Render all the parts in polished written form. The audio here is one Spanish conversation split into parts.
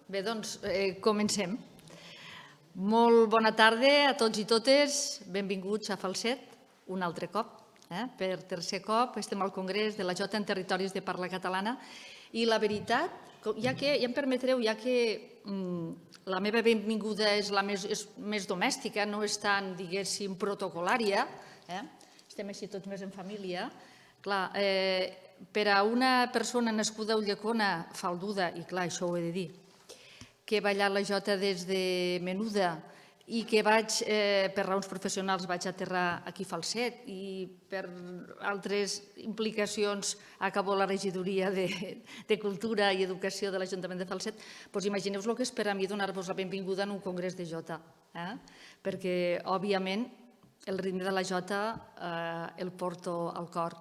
Bé, doncs, comencem. Molt bona tarda a tots i totes. Benvinguts a Falset, un altre cop. Per tercer cop estem al Congrés de la Jota en territoris de parla catalana i la veritat, ja em permetreu, ja que la meva benvinguda és més domèstica, no és tan, diguéssim, protocolària, estem així tots més en família, clar, per a una persona nascuda a Ulldecona, falduda, i clar, això ho he de dir, que he ballat la jota des de menuda i que per raons professionals vaig aterrar aquí a Falset i per altres implicacions acabo a la regidoria de Cultura i Educació de l'Ajuntament de Falset, doncs imagineu-vos el que és per a mi donar-vos la benvinguda en un congrés de jota, perquè, òbviament, el ritme de la jota el porto al cor.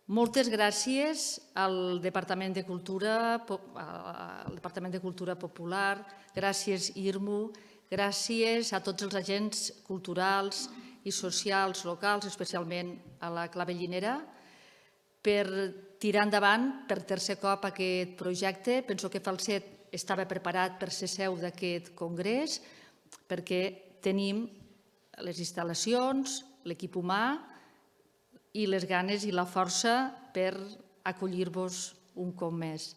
Moltes gràcies al Departament de Cultura Popular, gràcies IRMU, gràcies a tots els agents culturals i socials locals, especialment a la Clavellinera, per tirar endavant per tercer cop aquest projecte. Penso que Falset estava preparat per ser seu d'aquest congrés perquè tenim les instal·lacions, l'equip humà i les ganes i la força per acollir-vos un cop més.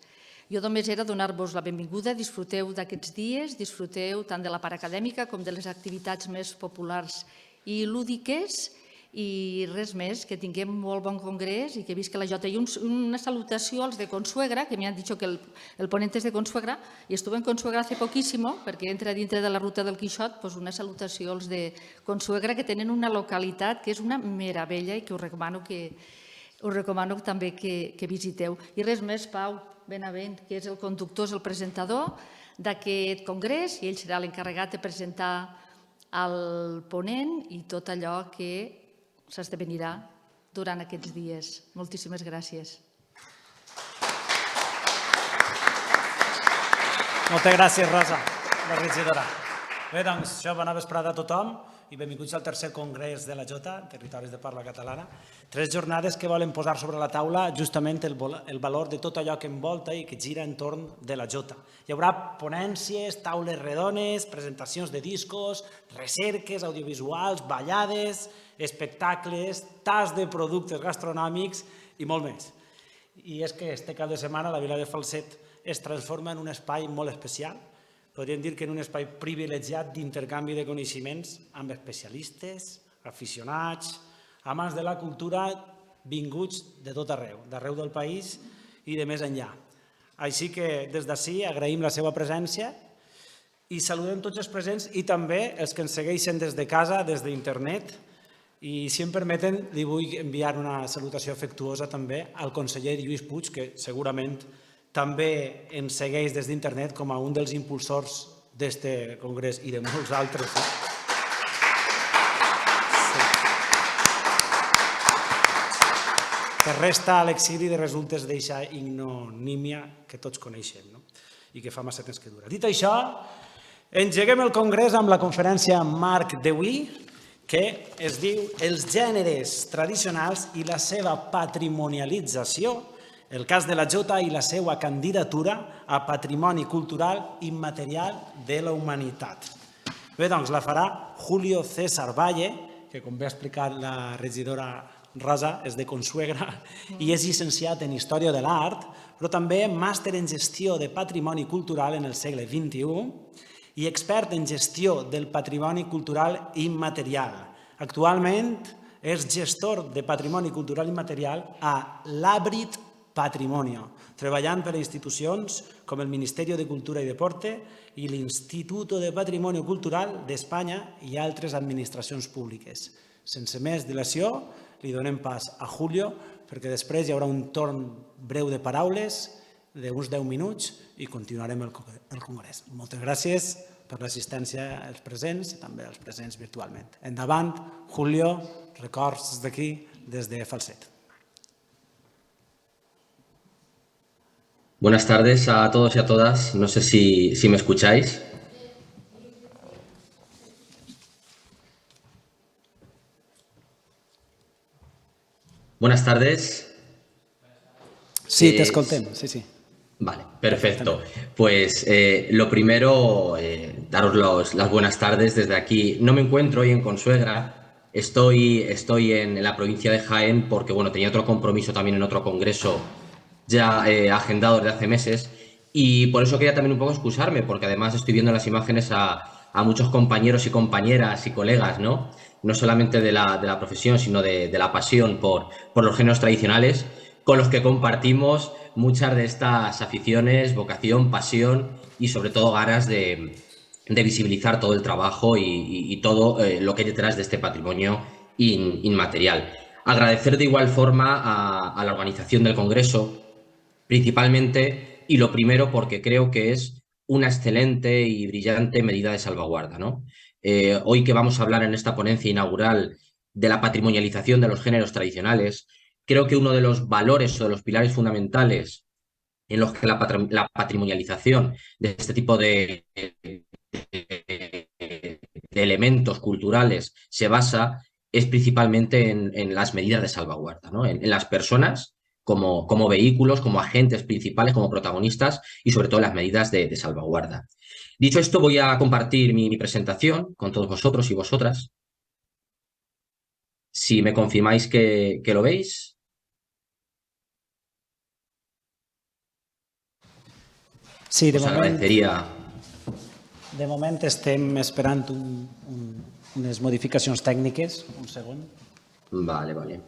Jo només era donar-vos la benvinguda, disfruteu d'aquests dies, disfruteu tant de la part acadèmica com de les activitats més populars i lúdiques i res més, que tinguem molt bon congrés i que visca la jota. I una salutació als de Consuegra, que m'han dit que el ponent és de Consuegra i estuve en Consuegra hace poquísimo, perquè entra dintre de la ruta del Quixot, doncs una salutació als de Consuegra, que tenen una localitat que és una meravella i que us recomano també que visiteu. I res més, Pau Benavent, que és el conductor, és el presentador d'aquest congrés i ell serà l'encarregat de presentar el ponent i tot allò que s'esdevenirà durant aquests dies. Moltíssimes gràcies. Moltes gràcies, Rosa, la regidora. Bé, doncs, bona vesprada a tothom i benvinguts al tercer congrés de la Jota, Territoris de Parla Catalana. 3 jornades que volen posar sobre la taula justament el valor de tot allò que envolta i que gira entorn de la Jota. Hi haurà ponències, taules redones, presentacions de discos, recerques audiovisuals, ballades, espectacles, tas de productes gastronòmics i molt més. I és que este cap de setmana la vila de Falset es transforma en un espai molt especial. Podríem dir que en un espai privilegiat d'intercanvi de coneixements amb especialistes, aficionats, amants de la cultura vinguts de tot arreu, d'arreu del país i de més enllà. Així que des d'ací agraïm la seva presència i saludem tots els presents i també els que ens segueixen des de casa, des d'internet. I si em permeten, li vull enviar una salutació afectuosa també al conseller Lluís Puig, que segurament també ens segueix des d'internet com a un dels impulsors d'este congrés i de molts altres. Que resta a l'exili de resultes d'eixa ignomínia que tots coneixem i que fa massa temps que dura. Dit això, engeguem el congrés amb la conferència Marc d'avui, que es diu Els gèneres tradicionals i la seva patrimonialització, el cas de la Jota i la seva candidatura a Patrimoni Cultural Immaterial de la Humanitat. Bé, doncs la farà Julio César Valle, que com bé ha explicat la regidora Rosa, és de Consuegra i és llicenciat en Història de l'Art, però també màster en Gestió de Patrimoni Cultural en el segle XXI i expert en Gestió del Patrimoni Cultural Immaterial. Actualment és gestor de Patrimoni Cultural Immaterial a l'Àbrit Patrimonio, treballant per a institucions com el Ministerio de Cultura y Deporte i l'Instituto de Patrimonio Cultural d'Espanya i altres administracions públiques. Sense més dilació, li donem pas a Julio, perquè després hi haurà un torn breu de paraules d'uns 10 minuts i continuarem el congrés. Moltes gràcies per l'assistència als presents i també als presents virtualment. Endavant, Julio, records d'aquí, des de Falset. Buenas tardes a todos y a todas. No sé si me escucháis. Buenas tardes. Sí, t'escoltem, sí. Vale, perfecto. Pues lo primero, daros las buenas tardes desde aquí. No me encuentro hoy en Consuegra, estoy en la provincia de Jaén porque, bueno, tenía otro compromiso también en otro congreso ya agendado desde hace meses y por eso quería también un poco excusarme porque además estoy viendo en las imágenes a muchos compañeros y compañeras y colegas, ¿no? No solamente de la profesión, sino de la pasión por los géneros tradicionales con los que compartimos muchas de estas aficiones, vocación, pasión y sobre todo ganas de visibilizar todo el trabajo y todo lo que hay detrás de este patrimonio inmaterial. Agradecer de igual forma a la organización del Congreso, principalmente, y lo primero porque creo que es una excelente y brillante medida de salvaguarda, ¿no? Hoy que vamos a hablar en esta ponencia inaugural de la patrimonialización de los géneros tradicionales, creo que uno de los valores o de los pilares fundamentales en los que la patrimonialización de este tipo de elementos culturales se basa es principalmente en las medidas de salvaguarda, ¿no? En las personas como vehículos, como agentes principales, como protagonistas y sobre todo las medidas de salvaguarda. Dicho esto, voy a compartir mi presentación con todos vosotros y vosotras. Si me confirmáis que lo veis. Sí, Os agradecería. de moment estem esperant unes modificacions tècniques. Un segon. Vale, vale.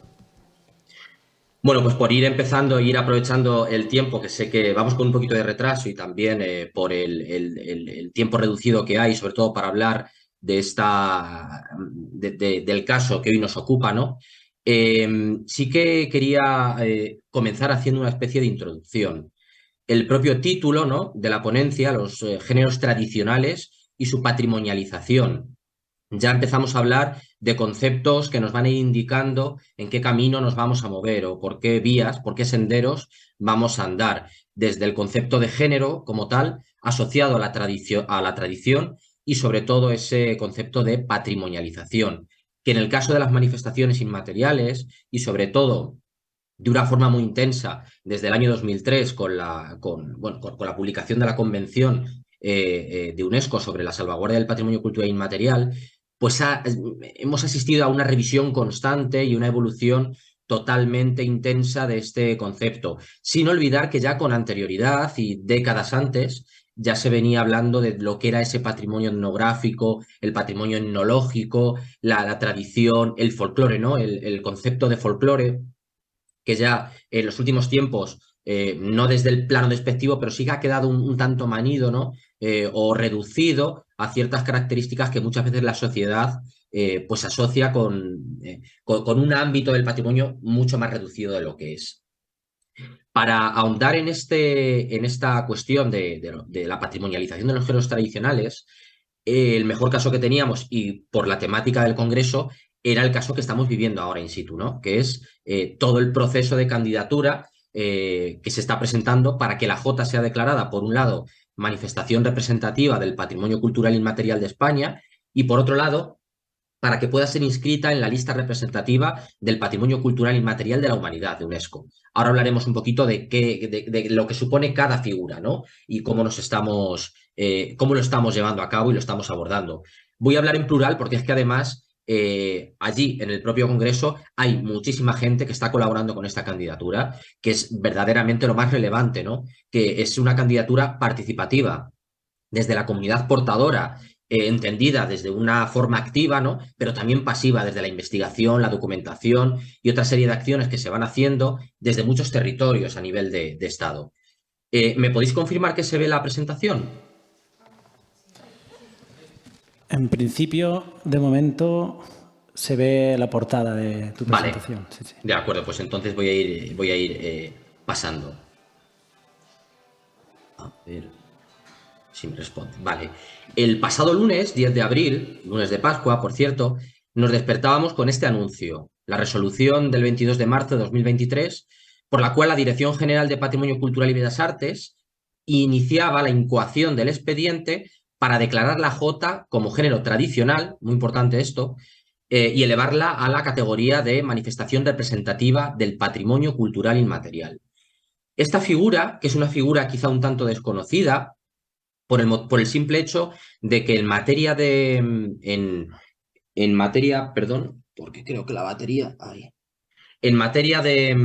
Bueno, pues por ir empezando e ir aprovechando el tiempo, que sé que vamos con un poquito de retraso y también por el tiempo reducido que hay, sobre todo para hablar de del caso que hoy nos ocupa, ¿no? Sí que quería comenzar haciendo una especie de introducción. El propio título, ¿no?, de la ponencia, los géneros tradicionales y su patrimonialización. Ya empezamos a hablar de conceptos que nos van a ir indicando en qué camino nos vamos a mover o por qué vías, por qué senderos vamos a andar, desde el concepto de género como tal, asociado a la tradición y sobre todo ese concepto de patrimonialización, que en el caso de las manifestaciones inmateriales y sobre todo de una forma muy intensa desde el año 2003 con la publicación de la Convención de UNESCO sobre la salvaguardia del patrimonio cultural inmaterial, pues hemos asistido a una revisión constante y una evolución totalmente intensa de este concepto, sin olvidar que ya con anterioridad y décadas antes ya se venía hablando de lo que era ese patrimonio etnográfico, el patrimonio etnológico, la tradición, el folclore, ¿no? El concepto de folclore que ya en los últimos tiempos, no desde el plano despectivo, pero sí que ha quedado un tanto manido, ¿no? O reducido a ciertas características que muchas veces la sociedad pues asocia con un ámbito del patrimonio mucho más reducido de lo que es. Para ahondar en esta cuestión de la patrimonialización de los géneros tradicionales, el mejor caso que teníamos, y por la temática del Congreso, era el caso que estamos viviendo ahora in situ, ¿no? Que es todo el proceso de candidatura que se está presentando para que la Jota sea declarada, por un lado, manifestación representativa del patrimonio cultural inmaterial de España, y por otro lado, para que pueda ser inscrita en la lista representativa del patrimonio cultural inmaterial de la humanidad de UNESCO. Ahora hablaremos un poquito de lo que supone cada figura, ¿no? Y cómo cómo lo estamos llevando a cabo y lo estamos abordando. Voy a hablar en plural porque es que además allí en el propio Congreso hay muchísima gente que está colaborando con esta candidatura, que es verdaderamente lo más relevante, ¿no? Que es una candidatura participativa desde la comunidad portadora, entendida desde una forma activa, ¿no? Pero también pasiva, desde la investigación, la documentación y otra serie de acciones que se van haciendo desde muchos territorios a nivel de Estado. ¿Me podéis confirmar que se ve la presentación? En principio, de momento, se ve la portada de tu presentación. Vale, Sí, sí. de acuerdo, pues entonces voy a ir pasando. A ver si me responde. Vale. El pasado lunes, 10 de abril, lunes de Pascua, por cierto, nos despertábamos con este anuncio, la resolución del 22 de marzo de 2023, por la cual la Dirección General de Patrimonio Cultural y Bellas Artes iniciaba la incoación del expediente para declarar la Jota como género tradicional, muy importante esto, y elevarla a la categoría de manifestación representativa del patrimonio cultural inmaterial. Esta figura, que es una figura quizá un tanto desconocida, por el simple hecho de que en materia perdón, porque creo que la batería, en materia de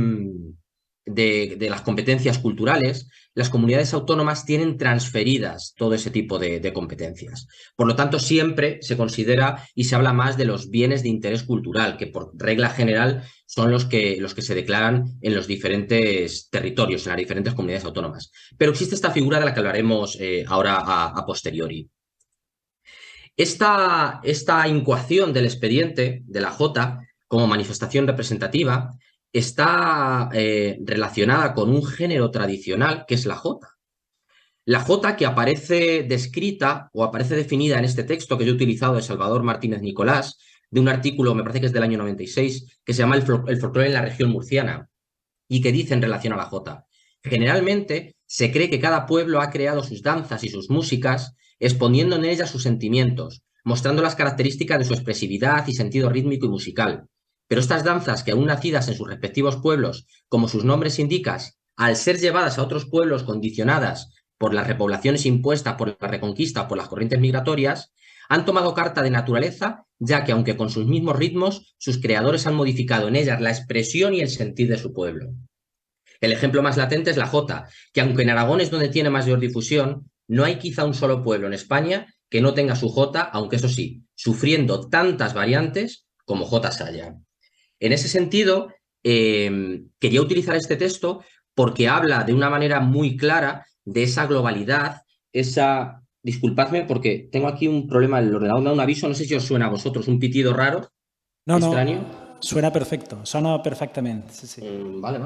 las competencias culturales, las comunidades autónomas tienen transferidas todo ese tipo de competencias. Por lo tanto, siempre se considera y se habla más de los bienes de interés cultural, que por regla general son los que se declaran en los diferentes territorios, en las diferentes comunidades autónomas. Pero existe esta figura de la que hablaremos ahora a posteriori. Esta incoación del expediente de la Jota como manifestación representativa está relacionada con un género tradicional que es la jota. La jota que aparece descrita o aparece definida en este texto que yo he utilizado de Salvador Martínez Nicolás, de un artículo, me parece que es del año 96, que se llama El folclore en la región murciana, y que dice en relación a la jota: generalmente se cree que cada pueblo ha creado sus danzas y sus músicas, exponiendo en ellas sus sentimientos, mostrando las características de su expresividad y sentido rítmico y musical. Pero estas danzas, que aún nacidas en sus respectivos pueblos, como sus nombres indican, al ser llevadas a otros pueblos condicionadas por las repoblaciones impuestas por la Reconquista o por las corrientes migratorias, han tomado carta de naturaleza, ya que aunque con sus mismos ritmos, sus creadores han modificado en ellas la expresión y el sentir de su pueblo. El ejemplo más latente es la jota, que aunque en Aragón es donde tiene mayor difusión, no hay quizá un solo pueblo en España que no tenga su jota, aunque eso sí, sufriendo tantas variantes como jotas haya. En ese sentido, quería utilizar este texto porque habla de una manera muy clara de esa globalidad, esa... Disculpadme porque tengo aquí un problema, el ordenador me da un aviso, no sé si os suena a vosotros, un pitido raro, extraño. No, suena perfecto, sona perfectamente. Sí. Vale.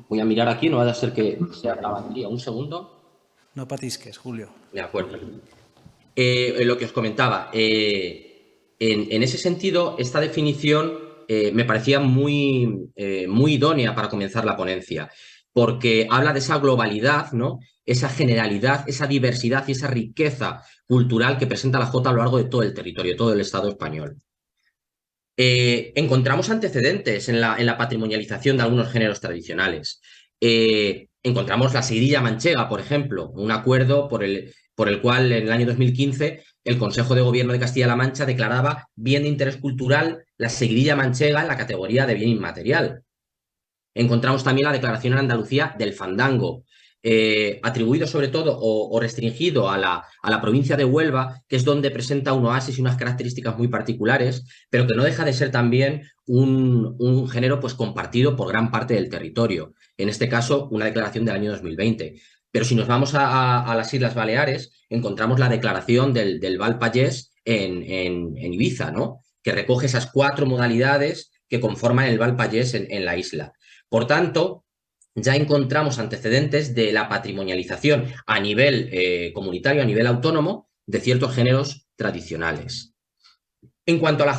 Voy a mirar aquí, no vaya a ser que sea la batería. Un segundo. No patisques, Julio. De acuerdo. Lo que os comentaba, en ese sentido, esta definición me parecía muy idónea para comenzar la ponencia, porque habla de esa globalidad, ¿no? Esa generalidad, esa diversidad y esa riqueza cultural que presenta la jota a lo largo de todo el territorio, de todo el Estado español. Encontramos antecedentes en la patrimonialización de algunos géneros tradicionales. Encontramos la seguidilla manchega, por ejemplo, un acuerdo por el cual en el año 2015 el Consejo de Gobierno de Castilla-La Mancha declaraba bien de interés cultural la seguidilla manchega en la categoría de bien inmaterial. Encontramos también la declaración en Andalucía del fandango, atribuido sobre todo o restringido a la provincia de Huelva, que es donde presenta un oasis y unas características muy particulares, pero que no deja de ser también un género pues, compartido por gran parte del territorio. En este caso, una declaración del año 2020. Pero si nos vamos a las Islas Baleares, encontramos la declaración del Val Pallés en Ibiza, ¿no? Que recoge esas 4 modalidades que conforman el Val Pallés en la isla. Por tanto, ya encontramos antecedentes de la patrimonialización a nivel comunitario, a nivel autónomo, de ciertos géneros tradicionales. En cuanto a la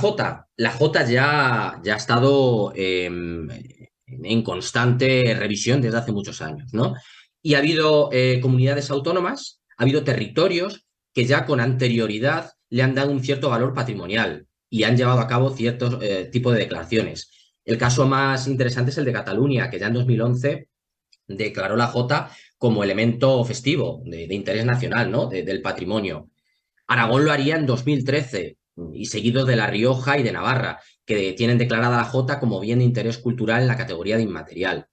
jota ya ha estado en constante revisión desde hace muchos años, ¿no? Y ha habido comunidades autónomas, ha habido territorios que ya con anterioridad le han dado un cierto valor patrimonial y han llevado a cabo ciertos tipos de declaraciones. El caso más interesante es el de Cataluña, que ya en 2011 declaró la jota como elemento festivo de interés nacional, ¿no? Del patrimonio. Aragón lo haría en 2013 y seguido de La Rioja y de Navarra, que tienen declarada la jota como bien de interés cultural en la categoría de inmaterial.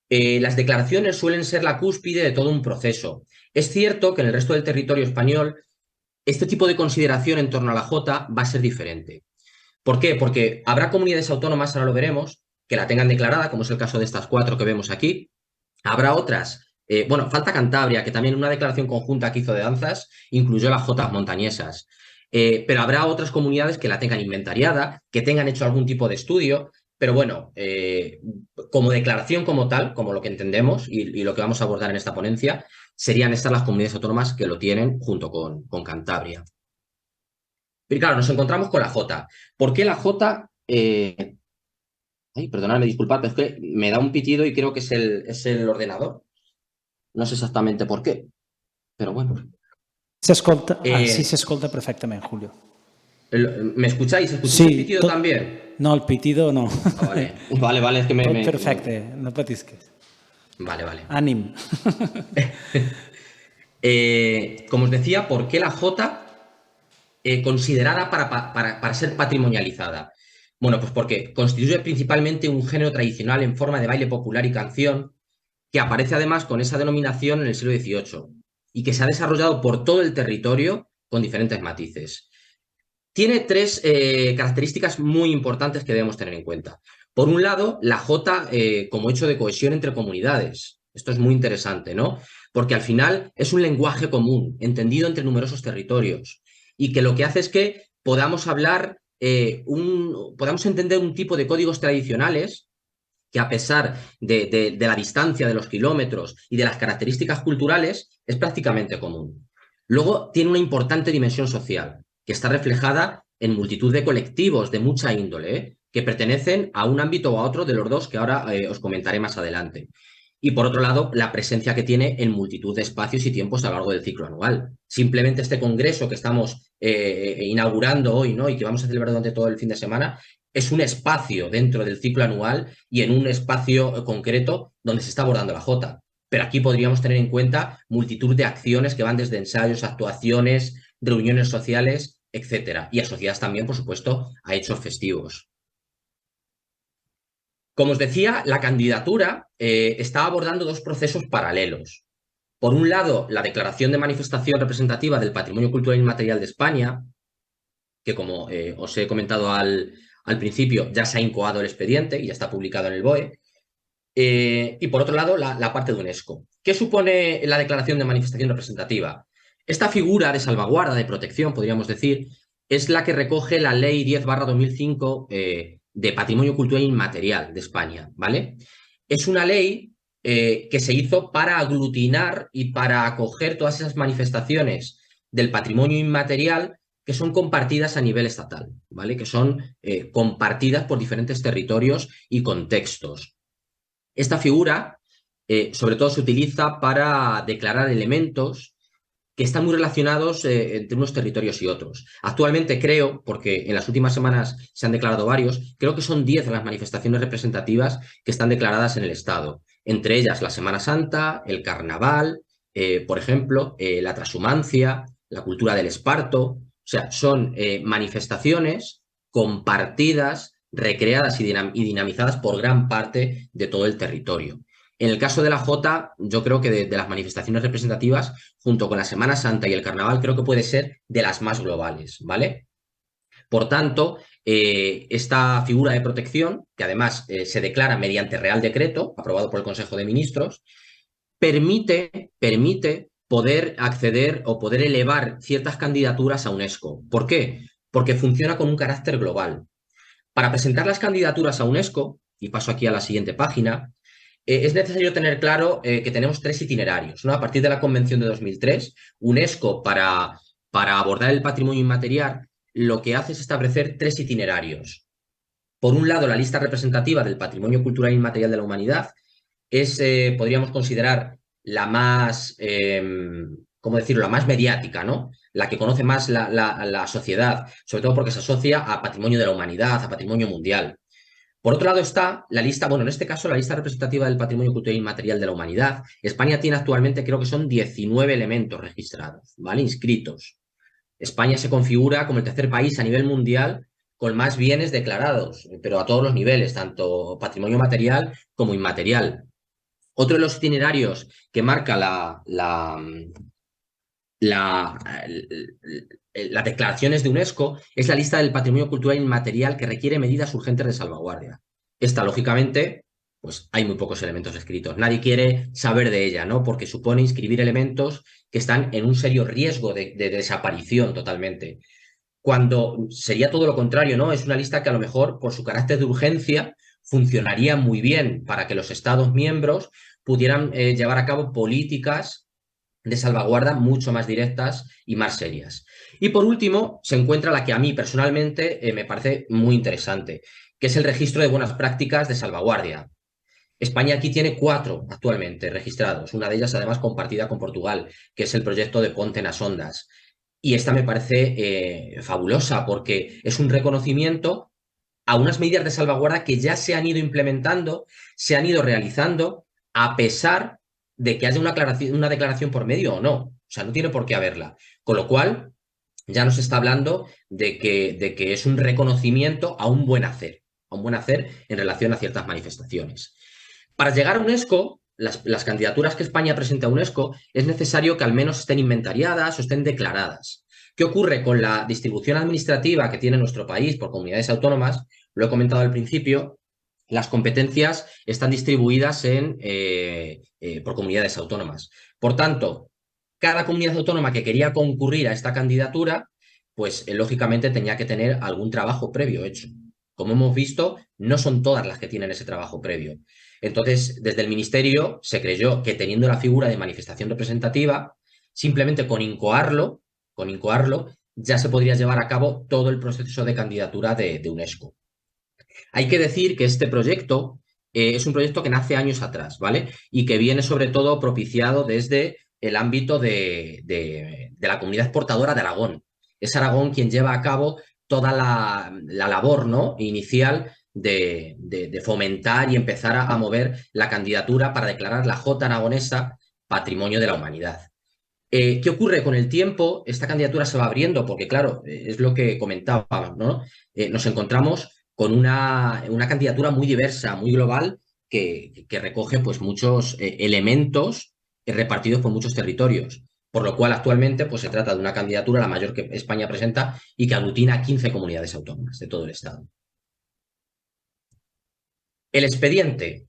Las declaraciones suelen ser la cúspide de todo un proceso. Es cierto que en el resto del territorio español este tipo de consideración en torno a la jota va a ser diferente. ¿Por qué? Porque habrá comunidades autónomas, ahora lo veremos, que la tengan declarada, como es el caso de estas 4 que vemos aquí. Habrá otras, falta Cantabria, que también una declaración conjunta que hizo de danzas incluyó las jotas montañesas. Pero habrá otras comunidades que la tengan inventariada, que tengan hecho algún tipo de estudio, pero bueno, como declaración como tal, como lo que entendemos y lo que vamos a abordar en esta ponencia, serían estas las comunidades autónomas que lo tienen junto con Cantabria. Pero claro, nos encontramos con la jota. ¿Por qué la jota? Perdonadme, disculpad, pero es que me da un pitido y creo que es el ordenador. No sé exactamente por qué, pero bueno. S'escolta, sí, s'escolta perfectament, Julio. ¿Me escucháis? ¿Escucháis Sí, el pitido también? No, el pitido no. Vale, es que Tot perfecte, no patisques. Vale, vale. Ànim. Como os decía, ¿por qué la jota considerada para ser patrimonializada? Bueno, pues porque constituye principalmente un género tradicional en forma de baile popular y canción que aparece además con esa denominación en el siglo XVIII y que se ha desarrollado por todo el territorio con diferentes matices. Tiene tres características muy importantes que debemos tener en cuenta. Por un lado, la jota como hecho de cohesión entre comunidades. Esto es muy interesante, ¿no? Porque al final es un lenguaje común, entendido entre numerosos territorios, y que lo que hace es que podamos hablar, podamos entender un tipo de códigos tradicionales que, a pesar de la distancia, de los kilómetros y de las características culturales, es prácticamente común. Luego tiene una importante dimensión social, que está reflejada en multitud de colectivos de mucha índole, que pertenecen a un ámbito o a otro de los dos que ahora os comentaré más adelante. Y por otro lado, la presencia que tiene en multitud de espacios y tiempos a lo largo del ciclo anual. Simplemente este congreso que estamos inaugurando hoy, ¿no?, y que vamos a celebrar durante todo el fin de semana, es un espacio dentro del ciclo anual y en un espacio concreto donde se está abordando la jota. Pero aquí podríamos tener en cuenta multitud de acciones que van desde ensayos, actuaciones, reuniones sociales, etcétera, y asociadas también, por supuesto, a hechos festivos. Como os decía, la candidatura está abordando dos procesos paralelos. Por un lado, la declaración de manifestación representativa del patrimonio cultural inmaterial de España, que, como os he comentado al principio, ya se ha incoado el expediente y ya está publicado en el BOE. Y por otro lado, la parte de UNESCO. ¿Qué supone la declaración de manifestación representativa? Esta figura de salvaguarda, de protección, podríamos decir, es la que recoge la Ley 10/2005 de Patrimonio Cultural Inmaterial de España, ¿vale? Es una ley que se hizo para aglutinar y para acoger todas esas manifestaciones del patrimonio inmaterial que son compartidas a nivel estatal, ¿vale? Que son compartidas por diferentes territorios y contextos. Esta figura, sobre todo, se utiliza para declarar elementos que están muy relacionados entre unos territorios y otros. Actualmente creo, porque en las últimas semanas se han declarado varios, creo que son 10 las manifestaciones representativas que están declaradas en el Estado. Entre ellas la Semana Santa, el Carnaval, por ejemplo, la Trashumancia, la cultura del esparto. O sea, son manifestaciones compartidas, recreadas y dinamizadas por gran parte de todo el territorio. En el caso de la jota, yo creo que de las manifestaciones representativas, junto con la Semana Santa y el Carnaval, creo que puede ser de las más globales, ¿vale? Por tanto, esta figura de protección, que además se declara mediante Real Decreto, aprobado por el Consejo de Ministros, permite poder acceder o poder elevar ciertas candidaturas a UNESCO. ¿Por qué? Porque funciona con un carácter global. Para presentar las candidaturas a UNESCO, y paso aquí a la siguiente página, es necesario tener claro que tenemos 3 itinerarios, ¿no? A partir de la Convención de 2003, UNESCO, para abordar el patrimonio inmaterial, lo que hace es establecer 3 itinerarios. Por un lado, la lista representativa del patrimonio cultural inmaterial de la humanidad es, podríamos considerar, la más, ¿cómo decirlo?, la más mediática, ¿no? La que conoce más la sociedad, sobre todo porque se asocia a patrimonio de la humanidad, a patrimonio mundial. Por otro lado está la lista, bueno, en este caso la lista representativa del patrimonio cultural inmaterial de la humanidad. España tiene actualmente, creo que son 19 elementos registrados, ¿vale?, inscritos. España se configura como el tercer país a nivel mundial con más bienes declarados, pero a todos los niveles, tanto patrimonio material como inmaterial. Otro de los itinerarios que marca las declaraciones de UNESCO es la lista del patrimonio cultural inmaterial que requiere medidas urgentes de salvaguardia. Esta, lógicamente, pues hay muy pocos elementos escritos. Nadie quiere saber de ella, ¿no? Porque supone inscribir elementos que están en un serio riesgo de desaparición totalmente. Cuando sería todo lo contrario, ¿no? Es una lista que a lo mejor, por su carácter de urgencia, funcionaría muy bien para que los Estados miembros pudieran llevar a cabo políticas de salvaguarda mucho más directas y más serias. Y por último, se encuentra la que a mí personalmente me parece muy interesante, que es el registro de buenas prácticas de salvaguardia. España aquí tiene 4 actualmente registrados, una de ellas además compartida con Portugal, que es el proyecto de Ponte nas Ondas. Y esta me parece fabulosa porque es un reconocimiento a unas medidas de salvaguarda que ya se han ido implementando, se han ido realizando a pesar de que haya una declaración por medio o no. O sea, no tiene por qué haberla. Con lo cual, ya nos está hablando de que es un reconocimiento a un buen hacer en relación a ciertas manifestaciones. Para llegar a UNESCO, las candidaturas que España presenta a UNESCO, es necesario que al menos estén inventariadas o estén declaradas. ¿Qué ocurre con la distribución administrativa que tiene nuestro país por comunidades autónomas? Lo he comentado al principio, las competencias están distribuidas por comunidades autónomas. Por tanto, cada comunidad autónoma que quería concurrir a esta candidatura, pues lógicamente tenía que tener algún trabajo previo hecho. Como hemos visto, no son todas las que tienen ese trabajo previo. Entonces, desde el Ministerio se creyó que teniendo la figura de manifestación representativa, simplemente con incoarlo, ya se podría llevar a cabo todo el proceso de candidatura de UNESCO. Hay que decir que este proyecto es un proyecto que nace años atrás, ¿vale? Y que viene sobre todo propiciado desde el ámbito de la comunidad exportadora de Aragón. Es Aragón quien lleva a cabo toda la labor, ¿no?, inicial de fomentar y empezar a mover la candidatura para declarar la Jota aragonesa Patrimonio de la Humanidad. ¿Qué ocurre? Con el tiempo, esta candidatura se va abriendo, porque claro, es lo que comentábamos, ¿no? Nos encontramos con una candidatura muy diversa, muy global, que recoge pues, muchos elementos repartidos por muchos territorios. Por lo cual, actualmente, pues, se trata de una candidatura, la mayor que España presenta, y que aglutina 15 comunidades autónomas de todo el Estado. El expediente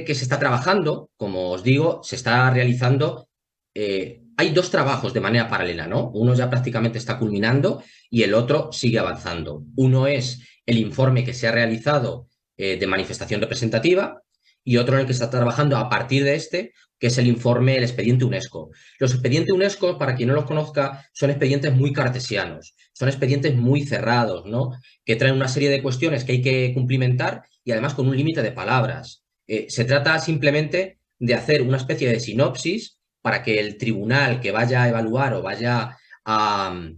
que se está trabajando, como os digo, se está realizando. Hay dos trabajos de manera paralela, ¿no? Uno ya prácticamente está culminando y el otro sigue avanzando. Uno es el informe que se ha realizado de manifestación representativa y otro en el que se está trabajando a partir de este, que es el expediente UNESCO. Los expedientes UNESCO, para quien no los conozca, son expedientes muy cartesianos, son expedientes muy cerrados, ¿no?, que traen una serie de cuestiones que hay que cumplimentar y además con un límite de palabras. Se trata simplemente de hacer una especie de sinopsis para que el tribunal que vaya a evaluar o vaya a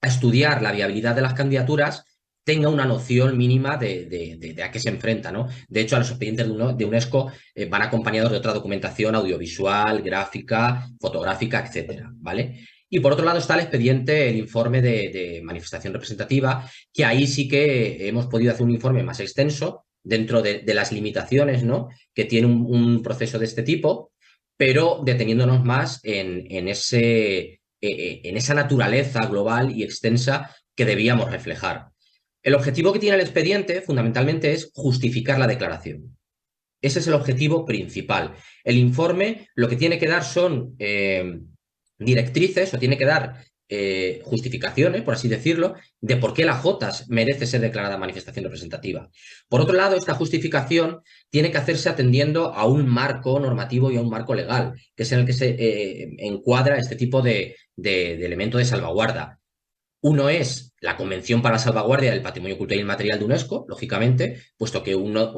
estudiar la viabilidad de las candidaturas tenga una noción mínima de a qué se enfrenta, ¿no? De hecho, a los expedientes de UNESCO van acompañados de otra documentación audiovisual, gráfica, fotográfica, etcétera, ¿vale? Y por otro lado está el informe de manifestación representativa, que ahí sí que hemos podido hacer un informe más extenso dentro de las limitaciones, ¿no?, que tiene un proceso de este tipo, pero deteniéndonos más en esa naturaleza global y extensa que debíamos reflejar. El objetivo que tiene el expediente, fundamentalmente, es justificar la declaración. Ese es el objetivo principal. El informe lo que tiene que dar son directrices o tiene que dar justificaciones, por así decirlo, de por qué la Jotas merece ser declarada manifestación representativa. Por otro lado, esta justificación tiene que hacerse atendiendo a un marco normativo y a un marco legal, que es en el que se encuadra este tipo de elemento de salvaguarda. Uno es la Convención para la Salvaguardia del Patrimonio Cultural Inmaterial de UNESCO, lógicamente, puesto que una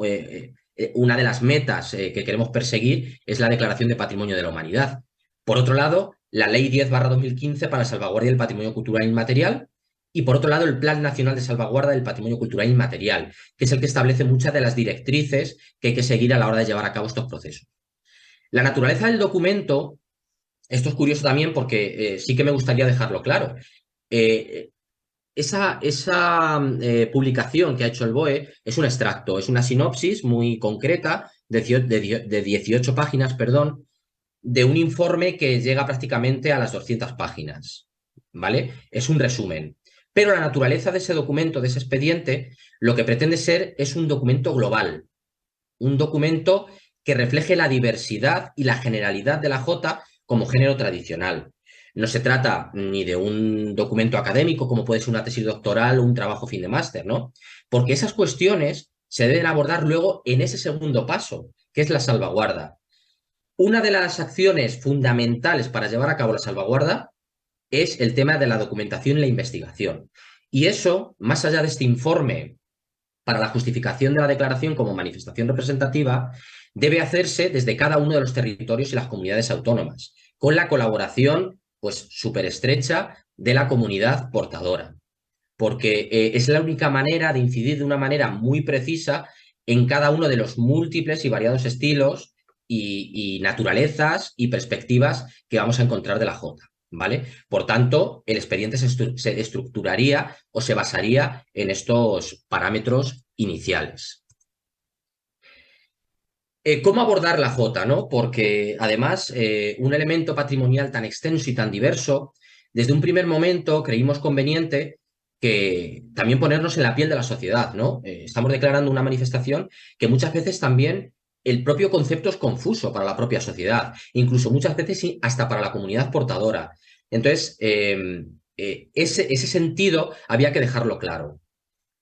de las metas que queremos perseguir es la Declaración de Patrimonio de la Humanidad. Por otro lado, la Ley 10/2015 para la salvaguardia del patrimonio cultural inmaterial y, por otro lado, el Plan Nacional de Salvaguarda del Patrimonio Cultural Inmaterial, que es el que establece muchas de las directrices que hay que seguir a la hora de llevar a cabo estos procesos. La naturaleza del documento, esto es curioso también porque sí que me gustaría dejarlo claro. Esa publicación que ha hecho el BOE es un extracto, es una sinopsis muy concreta de 18 páginas, perdón, de un informe que llega prácticamente a las 200 páginas, ¿vale? Es un resumen. Pero la naturaleza de ese documento, de ese expediente, lo que pretende ser es un documento global, un documento que refleje la diversidad y la generalidad de la Jota como género tradicional. No se trata ni de un documento académico, como puede ser una tesis doctoral o un trabajo fin de máster, ¿no? Porque esas cuestiones se deben abordar luego en ese segundo paso, que es la salvaguarda. Una de las acciones fundamentales para llevar a cabo la salvaguarda es el tema de la documentación y la investigación. Y eso, más allá de este informe para la justificación de la declaración como manifestación representativa, debe hacerse desde cada uno de los territorios y las comunidades autónomas, con la colaboración pues súper estrecha de la comunidad portadora, porque es la única manera de incidir de una manera muy precisa en cada uno de los múltiples y variados estilos y naturalezas y perspectivas que vamos a encontrar de la jota, ¿vale? Por tanto, el expediente se estructuraría o se basaría en estos parámetros iniciales. ¿Cómo abordar la jota, no? Porque además, un elemento patrimonial tan extenso y tan diverso, desde un primer momento creímos conveniente que también ponernos en la piel de la sociedad, ¿no? Estamos declarando una manifestación que muchas veces también el propio concepto es confuso para la propia sociedad, incluso muchas veces sí, hasta para la comunidad portadora. Entonces, ese sentido había que dejarlo claro.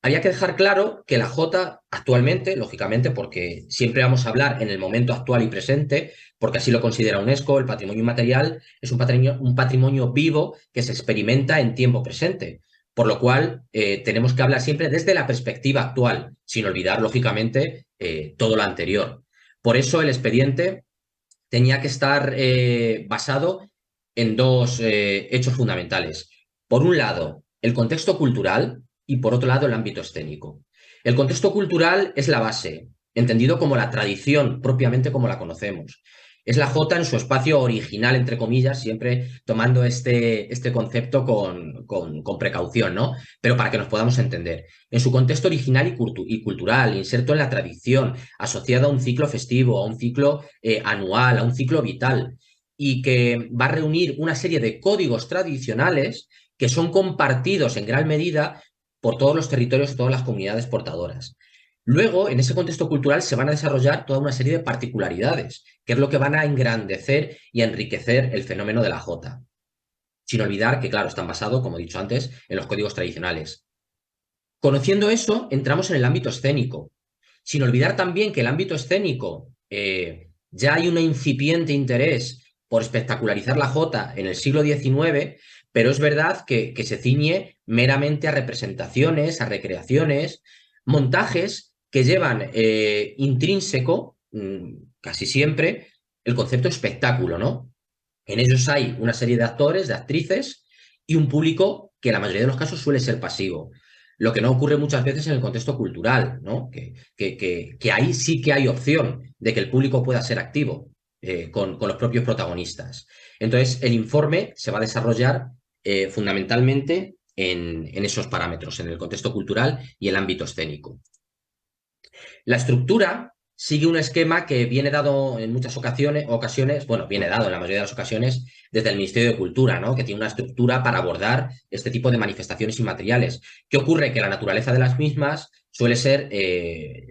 Había que dejar claro que la jota actualmente, lógicamente, porque siempre vamos a hablar en el momento actual y presente, porque así lo considera UNESCO, el patrimonio inmaterial es un patrimonio vivo que se experimenta en tiempo presente, por lo cual tenemos que hablar siempre desde la perspectiva actual, sin olvidar, lógicamente, todo lo anterior. Por eso el expediente tenía que estar basado en dos hechos fundamentales. Por un lado, el contexto cultural y por otro lado, el ámbito escénico. El contexto cultural es la base, entendido como la tradición propiamente como la conocemos. Es la jota en su espacio original, entre comillas, siempre tomando este concepto con precaución, ¿no? Pero para que nos podamos entender. En su contexto original y cultural, inserto en la tradición, asociado a un ciclo festivo, a un ciclo anual, a un ciclo vital, y que va a reunir una serie de códigos tradicionales que son compartidos en gran medida por todos los territorios y todas las comunidades portadoras. Luego, en ese contexto cultural se van a desarrollar toda una serie de particularidades, que es lo que van a engrandecer y enriquecer el fenómeno de la jota. Sin olvidar que, claro, están basados, como he dicho antes, en los códigos tradicionales. Conociendo eso, entramos en el ámbito escénico. Sin olvidar también que el ámbito escénico ya hay un incipiente interés por espectacularizar la jota en el siglo XIX, pero es verdad que se ciñe meramente a representaciones, a recreaciones, montajes que llevan intrínseco, casi siempre, el concepto espectáculo, ¿no? En ellos hay una serie de actores, de actrices y un público que en la mayoría de los casos suele ser pasivo. Lo que no ocurre muchas veces en el contexto cultural, ¿no? Que ahí sí que hay opción de que el público pueda ser activo con los propios protagonistas. Entonces, el informe se va a desarrollar fundamentalmente en esos parámetros, en el contexto cultural y el ámbito escénico. La estructura sigue un esquema que viene dado en muchas ocasiones, bueno, viene dado en la mayoría de las ocasiones desde el Ministerio de Cultura, ¿no? Que tiene una estructura para abordar este tipo de manifestaciones inmateriales. ¿Qué ocurre? Que la naturaleza de las mismas suele ser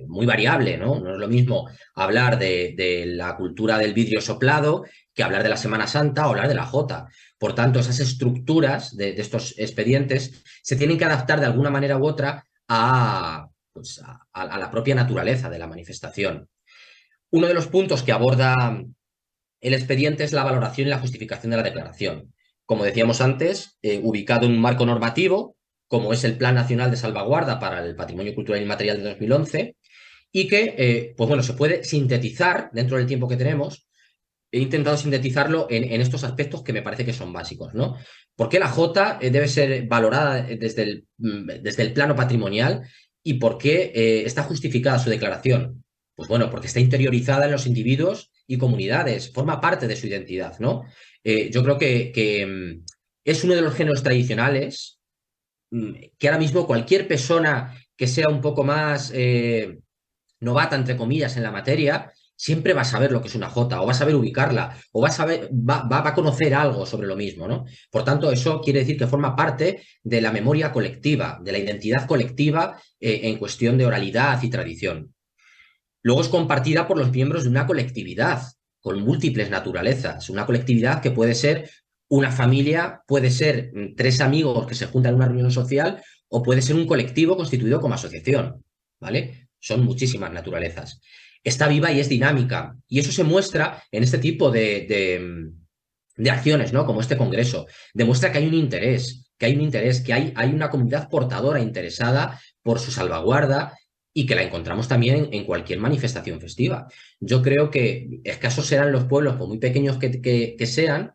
muy variable, ¿no? No es lo mismo hablar de la cultura del vidrio soplado que hablar de la Semana Santa o hablar de la jota. Por tanto, esas estructuras de estos expedientes se tienen que adaptar de alguna manera u otra pues a la propia naturaleza de la manifestación. Uno de los puntos que aborda el expediente es la valoración y la justificación de la declaración. Como decíamos antes, ubicado en un marco normativo, como es el Plan Nacional de Salvaguarda para el Patrimonio Cultural Inmaterial de 2011, y que, pues bueno, se puede sintetizar dentro del tiempo que tenemos. He intentado sintetizarlo en estos aspectos que me parece que son básicos, ¿no? ¿Por qué la jota debe ser valorada desde el plano patrimonial y por qué está justificada su declaración? Pues bueno, porque está interiorizada en los individuos y comunidades, forma parte de su identidad, ¿no? Yo creo que es uno de los géneros tradicionales que ahora mismo cualquier persona que sea un poco más novata, entre comillas, en la materia, siempre va a saber lo que es una jota, o va a saber ubicarla, o va a conocer algo sobre lo mismo, ¿no? Por tanto, eso quiere decir que forma parte de la memoria colectiva, de la identidad colectiva en cuestión de oralidad y tradición. Luego es compartida por los miembros de una colectividad con múltiples naturalezas, una colectividad que puede ser una familia, puede ser tres amigos que se juntan en una reunión social, o puede ser un colectivo constituido como asociación, ¿vale? Son muchísimas naturalezas. Está viva y es dinámica, y eso se muestra en este tipo de acciones, ¿no? Como este congreso. Demuestra que hay un interés, que hay una comunidad portadora interesada por su salvaguarda y que la encontramos también en cualquier manifestación festiva. Yo creo que escasos serán los pueblos, por muy pequeños que sean,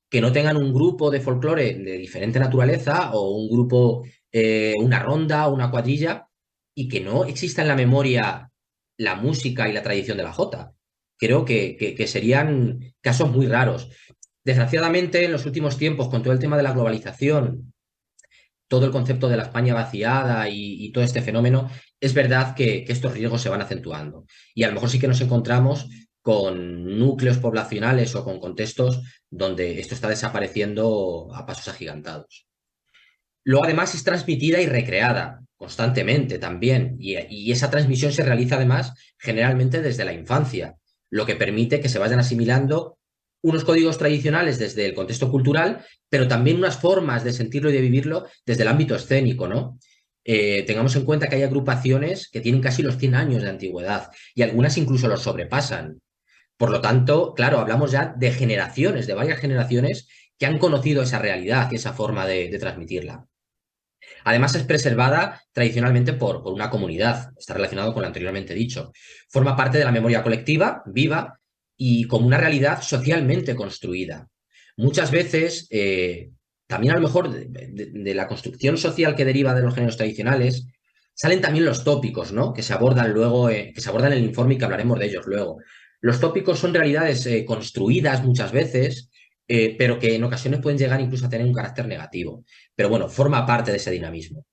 que no tengan un grupo de folclore de diferente naturaleza o un grupo, una ronda o una cuadrilla, y que no exista en la memoria la música y la tradición de la jota, creo que serían casos muy raros. Desgraciadamente, en los últimos tiempos, con todo el tema de la globalización, todo el concepto de la España vaciada y todo este fenómeno, es verdad que estos riesgos se van acentuando. Y a lo mejor sí que nos encontramos con núcleos poblacionales o con contextos donde esto está desapareciendo a pasos agigantados. Luego, además, es transmitida y recreada constantemente también. Y esa transmisión se realiza, además, generalmente desde la infancia, lo que permite que se vayan asimilando unos códigos tradicionales desde el contexto cultural, pero también unas formas de sentirlo y de vivirlo desde el ámbito escénico, ¿no? Tengamos en cuenta que hay agrupaciones que tienen casi los 100 años de antigüedad y algunas incluso los sobrepasan. Por lo tanto, claro, hablamos ya de generaciones, de varias generaciones que han conocido esa realidad y esa forma de transmitirla. Además, es preservada tradicionalmente por una comunidad, está relacionado con lo anteriormente dicho. Forma parte de la memoria colectiva, viva y como una realidad socialmente construida. Muchas veces, también a lo mejor de la construcción social que deriva de los géneros tradicionales, salen también los tópicos, ¿no? Que se abordan luego, que se abordan en el informe y que hablaremos de ellos luego. Los tópicos son realidades construidas muchas veces, pero que en ocasiones pueden llegar incluso a tener un carácter negativo. Pero bueno, forma parte de ese dinamismo.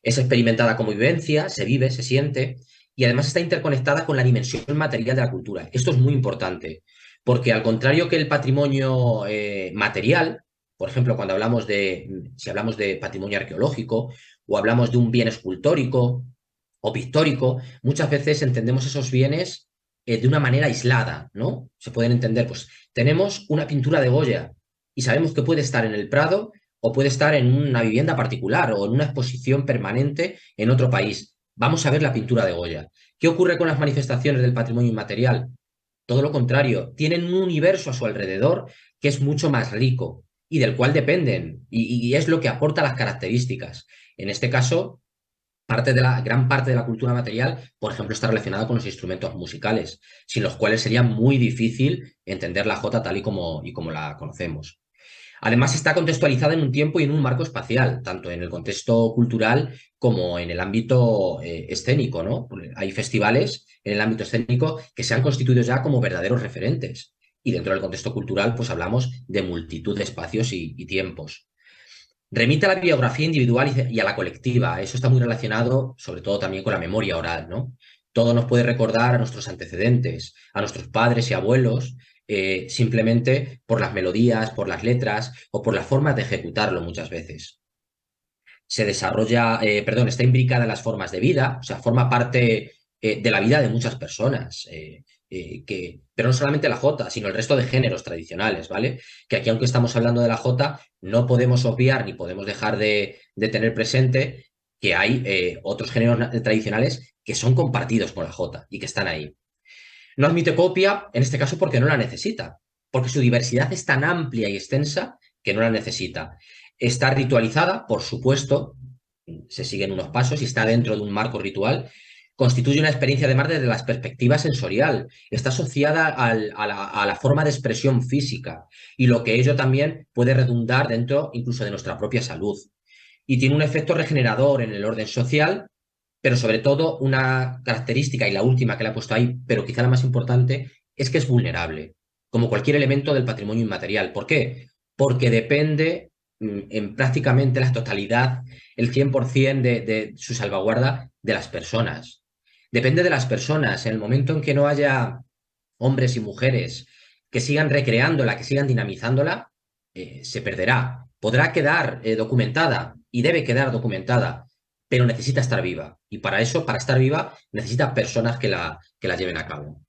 Es experimentada como vivencia, se vive, se siente y además está interconectada con la dimensión material de la cultura. Esto es muy importante, porque al contrario que el patrimonio material, por ejemplo, cuando hablamos si hablamos de patrimonio arqueológico o hablamos de un bien escultórico o pictórico, muchas veces entendemos esos bienes de una manera aislada, ¿no? Se pueden entender, pues tenemos una pintura de Goya y sabemos que puede estar en el Prado o puede estar en una vivienda particular o en una exposición permanente en otro país. Vamos a ver la pintura de Goya. ¿Qué ocurre con las manifestaciones del patrimonio inmaterial? Todo lo contrario, tienen un universo a su alrededor que es mucho más rico y del cual dependen y es lo que aporta las características. En este caso, gran parte de la cultura material, por ejemplo, está relacionada con los instrumentos musicales, sin los cuales sería muy difícil entender la jota tal y como la conocemos. Además, está contextualizada en un tiempo y en un marco espacial, tanto en el contexto cultural como en el ámbito escénico, ¿no? Hay festivales en el ámbito escénico que se han constituido ya como verdaderos referentes. Y dentro del contexto cultural, pues hablamos de multitud de espacios y tiempos. Remite a la biografía individual y a la colectiva. Eso está muy relacionado, sobre todo también con la memoria oral, ¿no? Todo nos puede recordar a nuestros antecedentes, a nuestros padres y abuelos, simplemente por las melodías, por las letras o por las formas de ejecutarlo muchas veces. Se desarrolla, está imbricada en las formas de vida, o sea, forma parte de la vida de muchas personas. Pero no solamente la jota, sino el resto de géneros tradicionales, ¿vale? Que aquí, aunque estamos hablando de la jota, no podemos obviar ni podemos dejar de tener presente que hay otros géneros tradicionales que son compartidos con la jota y que están ahí. No admite copia, en este caso porque no la necesita, porque su diversidad es tan amplia y extensa que no la necesita. Está ritualizada, por supuesto, se siguen unos pasos y está dentro de un marco ritual. Constituye una experiencia además desde la perspectiva sensorial. Está asociada a la forma de expresión física y lo que ello también puede redundar dentro incluso de nuestra propia salud. Y tiene un efecto regenerador en el orden social, pero sobre todo una característica, y la última que le he puesto ahí, pero quizá la más importante, es que es vulnerable, como cualquier elemento del patrimonio inmaterial. ¿Por qué? Porque depende en prácticamente la totalidad, el 100% de su salvaguarda de las personas. Depende de las personas. En el momento en que no haya hombres y mujeres que sigan recreándola, que sigan dinamizándola, se perderá. Podrá quedar documentada y debe quedar documentada, pero necesita estar viva. Y para eso, para estar viva, necesita personas que la lleven a cabo.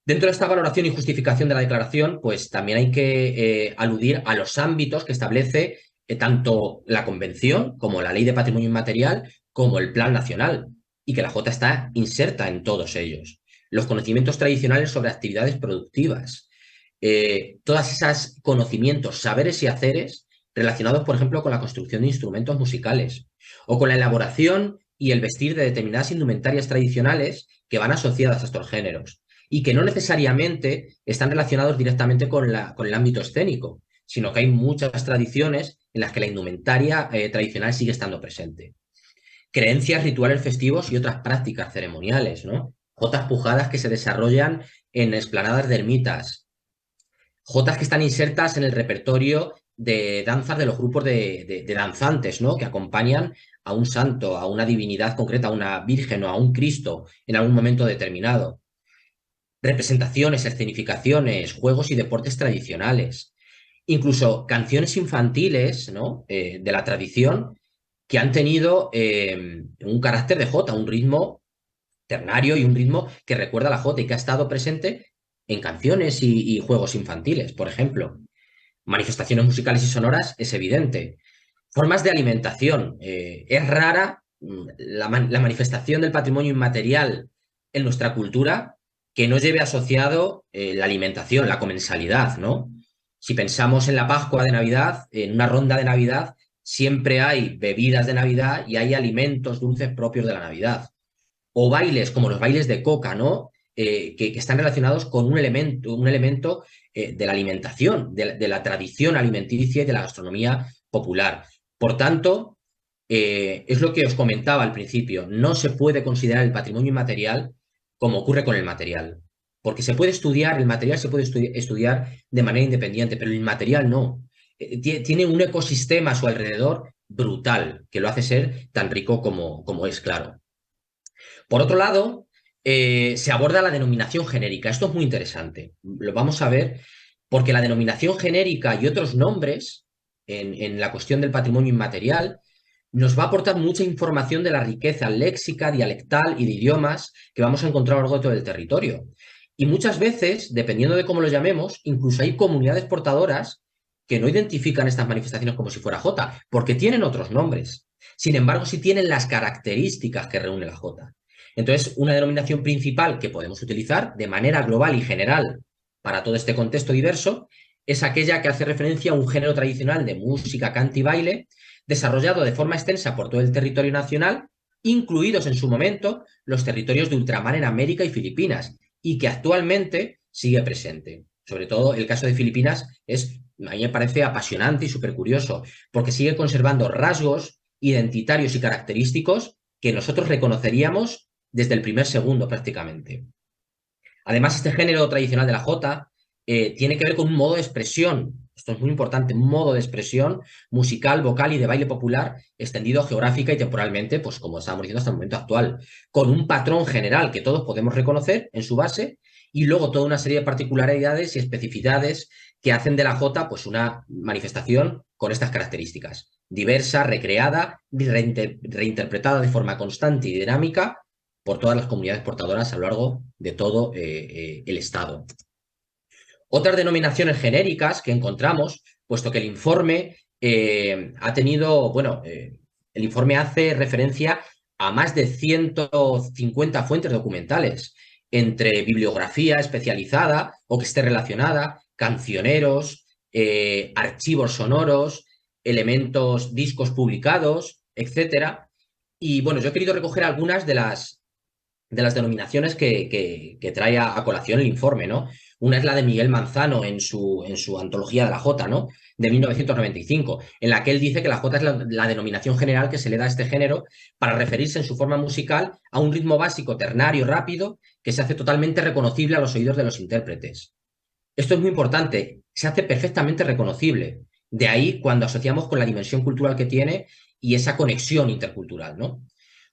Dentro de esta valoración y justificación de la declaración, pues también hay que aludir a los ámbitos que establece tanto la Convención como la Ley de Patrimonio Inmaterial como el Plan Nacional, y que la Jota está inserta en todos ellos. Los conocimientos tradicionales sobre actividades productivas, todas esas conocimientos, saberes y haceres relacionados, por ejemplo, con la construcción de instrumentos musicales o con la elaboración y el vestir de determinadas indumentarias tradicionales que van asociadas a estos géneros y que no necesariamente están relacionados directamente con el ámbito escénico, sino que hay muchas tradiciones en las que la indumentaria tradicional sigue estando presente. Creencias, rituales festivos y otras prácticas ceremoniales, ¿no? jotas pujadas que se desarrollan en explanadas de ermitas, jotas que están insertas en el repertorio de danzas de los grupos de danzantes, ¿no? Que acompañan a un santo, a una divinidad concreta, a una virgen o a un Cristo en algún momento determinado. Representaciones, escenificaciones, juegos y deportes tradicionales. Incluso canciones infantiles, ¿no? De la tradición que han tenido un carácter de jota, un ritmo ternario y un ritmo que recuerda a la jota y que ha estado presente en canciones y juegos infantiles, por ejemplo. Manifestaciones musicales y sonoras es evidente. Formas de alimentación. Es rara la manifestación del patrimonio inmaterial en nuestra cultura que no lleve asociado la alimentación, la comensalidad, ¿no? Si pensamos en la Pascua de Navidad, en una ronda de Navidad, siempre hay bebidas de Navidad y hay alimentos dulces propios de la Navidad. O bailes, como los bailes de coca, ¿no? Que están relacionados con un elemento de la alimentación, de la tradición alimenticia y de la gastronomía popular. Por tanto, es lo que os comentaba al principio, no se puede considerar el patrimonio inmaterial como ocurre con el material, porque se puede estudiar, el material se puede estudiar de manera independiente, pero el inmaterial no. Tiene un ecosistema a su alrededor brutal, que lo hace ser tan rico como es, claro. Por otro lado, se aborda la denominación genérica. Esto es muy interesante. Lo vamos a ver porque la denominación genérica y otros nombres en la cuestión del patrimonio inmaterial nos va a aportar mucha información de la riqueza léxica, dialectal y de idiomas que vamos a encontrar a lo largo de todo el territorio. Y muchas veces, dependiendo de cómo lo llamemos, incluso hay comunidades portadoras que no identifican estas manifestaciones como si fuera jota, porque tienen otros nombres. Sin embargo, sí tienen las características que reúne la jota. Entonces, una denominación principal que podemos utilizar de manera global y general para todo este contexto diverso es aquella que hace referencia a un género tradicional de música, cante y baile desarrollado de forma extensa por todo el territorio nacional, incluidos en su momento los territorios de ultramar en América y Filipinas, y que actualmente sigue presente. Sobre todo el caso de Filipinas a mí me parece apasionante y súper curioso, porque sigue conservando rasgos identitarios y característicos que nosotros reconoceríamos desde el primer segundo prácticamente. Además, este género tradicional de la jota tiene que ver con un modo de expresión, esto es muy importante, un modo de expresión musical, vocal y de baile popular extendido geográfica y temporalmente, pues como estábamos diciendo hasta el momento actual, con un patrón general que todos podemos reconocer en su base y luego toda una serie de particularidades y especificidades que hacen de la jota pues una manifestación con estas características, diversa, recreada, reinterpretada de forma constante y dinámica por todas las comunidades portadoras a lo largo de todo el Estado. Otras denominaciones genéricas que encontramos, puesto que el informe ha tenido, el informe hace referencia a más de 150 fuentes documentales, entre bibliografía especializada o que esté relacionada, cancioneros, archivos sonoros, elementos, discos publicados, etc. Y bueno, yo he querido recoger algunas de las denominaciones que trae a colación el informe, ¿no? Una es la de Miguel Manzano en su antología de la jota, ¿no? De 1995, en la que él dice que la jota es la denominación general que se le da a este género para referirse en su forma musical a un ritmo básico, ternario, rápido, que se hace totalmente reconocible a los oídos de los intérpretes. Esto es muy importante, se hace perfectamente reconocible. De ahí cuando asociamos con la dimensión cultural que tiene y esa conexión intercultural, ¿no?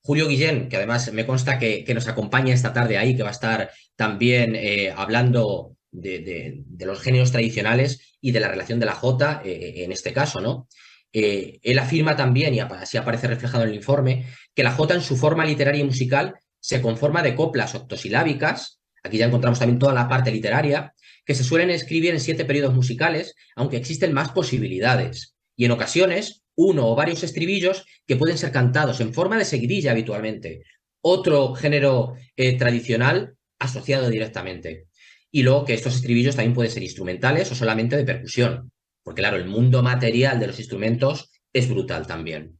Julio Guillén, que además me consta que nos acompaña esta tarde ahí, que va a estar también hablando de los géneros tradicionales y de la relación de la jota en este caso, ¿no? Él afirma también, y así aparece reflejado en el informe, que la jota en su forma literaria y musical se conforma de coplas octosilábicas, aquí ya encontramos también toda la parte literaria, que se suelen escribir en 7 periodos musicales, aunque existen más posibilidades. Y en ocasiones, uno o varios estribillos que pueden ser cantados en forma de seguidilla habitualmente. Otro género tradicional asociado directamente. Y luego que estos estribillos también pueden ser instrumentales o solamente de percusión. Porque claro, el mundo material de los instrumentos es brutal también.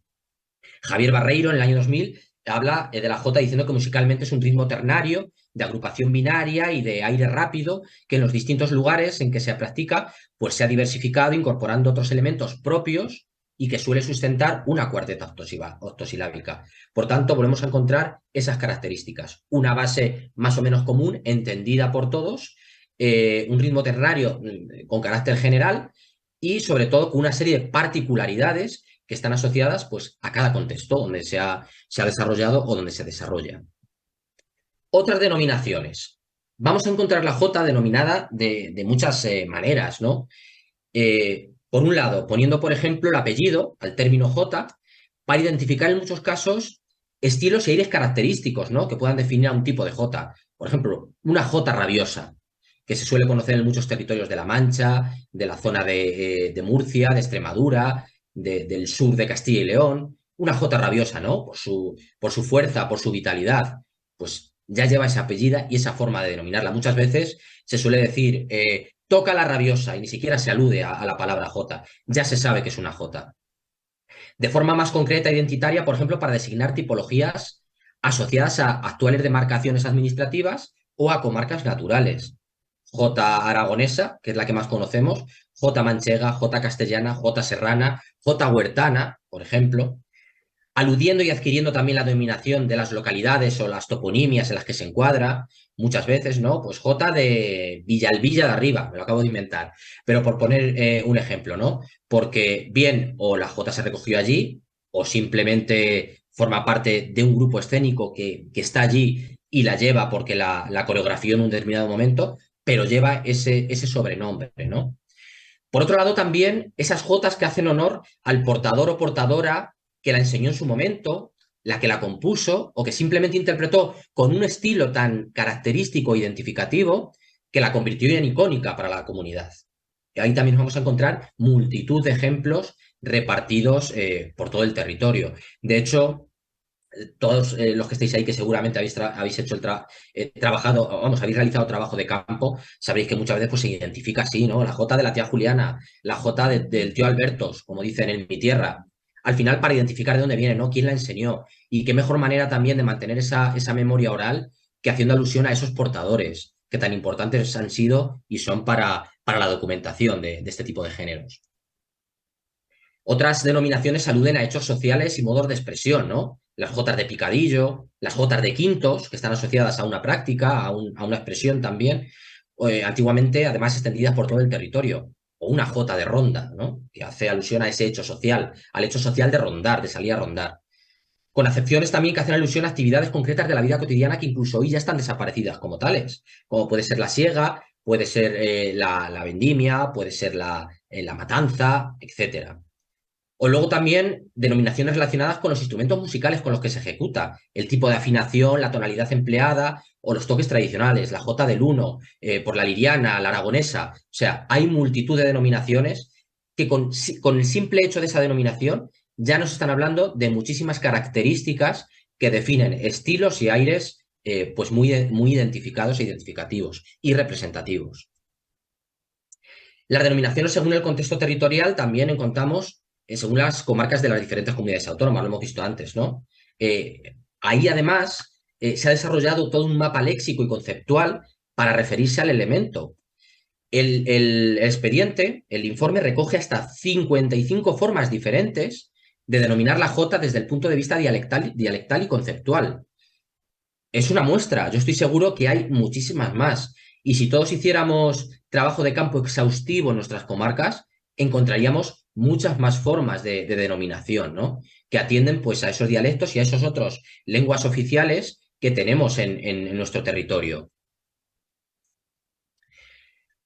Javier Barreiro, en el año 2000, habla de la jota diciendo que musicalmente es un ritmo ternario, de agrupación binaria y de aire rápido, que en los distintos lugares en que se practica, pues se ha diversificado incorporando otros elementos propios y que suele sustentar una cuarteta octosilábica. Por tanto, volvemos a encontrar esas características. Una base más o menos común, entendida por todos, un ritmo ternario con carácter general y, sobre todo, con una serie de particularidades que están asociadas pues, a cada contexto donde se ha desarrollado o donde se desarrolla. Otras denominaciones. Vamos a encontrar la J denominada de muchas maneras, ¿no? Por un lado, poniendo, por ejemplo, el apellido al término J para identificar en muchos casos estilos y aires característicos, ¿no? Que puedan definir a un tipo de J. Por ejemplo, una J rabiosa, que se suele conocer en muchos territorios de La Mancha, de la zona de Murcia, de Extremadura, del sur de Castilla y León. Una J rabiosa, ¿no? Por su fuerza, por su vitalidad, pues ya lleva esa apellida y esa forma de denominarla. Muchas veces se suele decir, toca la rabiosa, y ni siquiera se alude a la palabra J. Ya se sabe que es una J. De forma más concreta, identitaria, por ejemplo, para designar tipologías asociadas a actuales demarcaciones administrativas o a comarcas naturales. J aragonesa, que es la que más conocemos, J manchega, J castellana, J serrana, J huertana, por ejemplo, aludiendo y adquiriendo también la denominación de las localidades o las toponimias en las que se encuadra, muchas veces, ¿no? Pues J de Villalbilla de Arriba, me lo acabo de inventar, pero por poner un ejemplo, ¿no? Porque bien o la J se recogió allí o simplemente forma parte de un grupo escénico que está allí y la lleva porque la coreografió en un determinado momento, pero lleva ese sobrenombre, ¿no? Por otro lado, también esas jotas que hacen honor al portador o portadora que la enseñó en su momento, la que la compuso o que simplemente interpretó con un estilo tan característico e identificativo que la convirtió en icónica para la comunidad. Y ahí también vamos a encontrar multitud de ejemplos repartidos por todo el territorio. De hecho, todos los que estáis ahí, que seguramente habéis hecho trabajado, vamos, habéis realizado trabajo de campo, sabréis que muchas veces pues, se identifica así, ¿no? La J de la tía Juliana, la J del tío Albertos, como dicen en mi tierra. Al final, para identificar de dónde viene, ¿no? ¿Quién la enseñó? Y qué mejor manera también de mantener esa memoria oral que haciendo alusión a esos portadores que tan importantes han sido y son para la documentación de este tipo de géneros. Otras denominaciones aluden a hechos sociales y modos de expresión, ¿no? Las jotas de picadillo, las jotas de quintos, que están asociadas a una práctica, a una expresión también, antiguamente además extendidas por todo el territorio, o una jota de ronda, ¿no? Que hace alusión a ese hecho social, al hecho social de rondar, de salir a rondar. Con acepciones también que hacen alusión a actividades concretas de la vida cotidiana que incluso hoy ya están desaparecidas como tales, como puede ser la siega, puede ser la vendimia, puede ser la matanza, etcétera. O luego también denominaciones relacionadas con los instrumentos musicales con los que se ejecuta, el tipo de afinación, la tonalidad empleada o los toques tradicionales, la jota del uno, por la liriana, la aragonesa. O sea, hay multitud de denominaciones que con el simple hecho de esa denominación ya nos están hablando de muchísimas características que definen estilos y aires pues muy identificados e identificativos y representativos. Las denominaciones según el contexto territorial también encontramos según las comarcas de las diferentes comunidades autónomas, lo hemos visto antes, ¿no? Ahí, además, se ha desarrollado todo un mapa léxico y conceptual para referirse al elemento. El expediente, el informe, recoge hasta 55 formas diferentes de denominar la J desde el punto de vista dialectal y conceptual. Es una muestra, yo estoy seguro que hay muchísimas más. Y si todos hiciéramos trabajo de campo exhaustivo en nuestras comarcas, encontraríamos muchas más formas de denominación, ¿no? Que atienden pues, a esos dialectos y a esos otros lenguas oficiales que tenemos en nuestro territorio.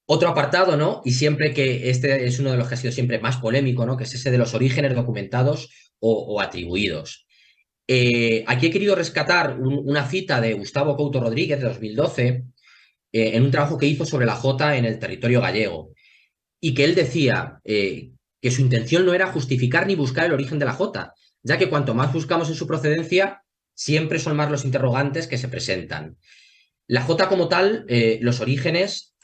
Otro apartado, ¿no? Y siempre que este es uno de los que ha sido siempre más polémico, ¿no? Que es ese de los orígenes documentados o atribuidos. Aquí he querido rescatar una cita de Gustavo Couto Rodríguez de 2012 en un trabajo que hizo sobre la J en el territorio gallego y que él decía que su intención no era justificar ni buscar el origen de la J, ya que cuanto más buscamos en su procedencia, siempre son más los interrogantes que se presentan. La J como tal, los orígenes,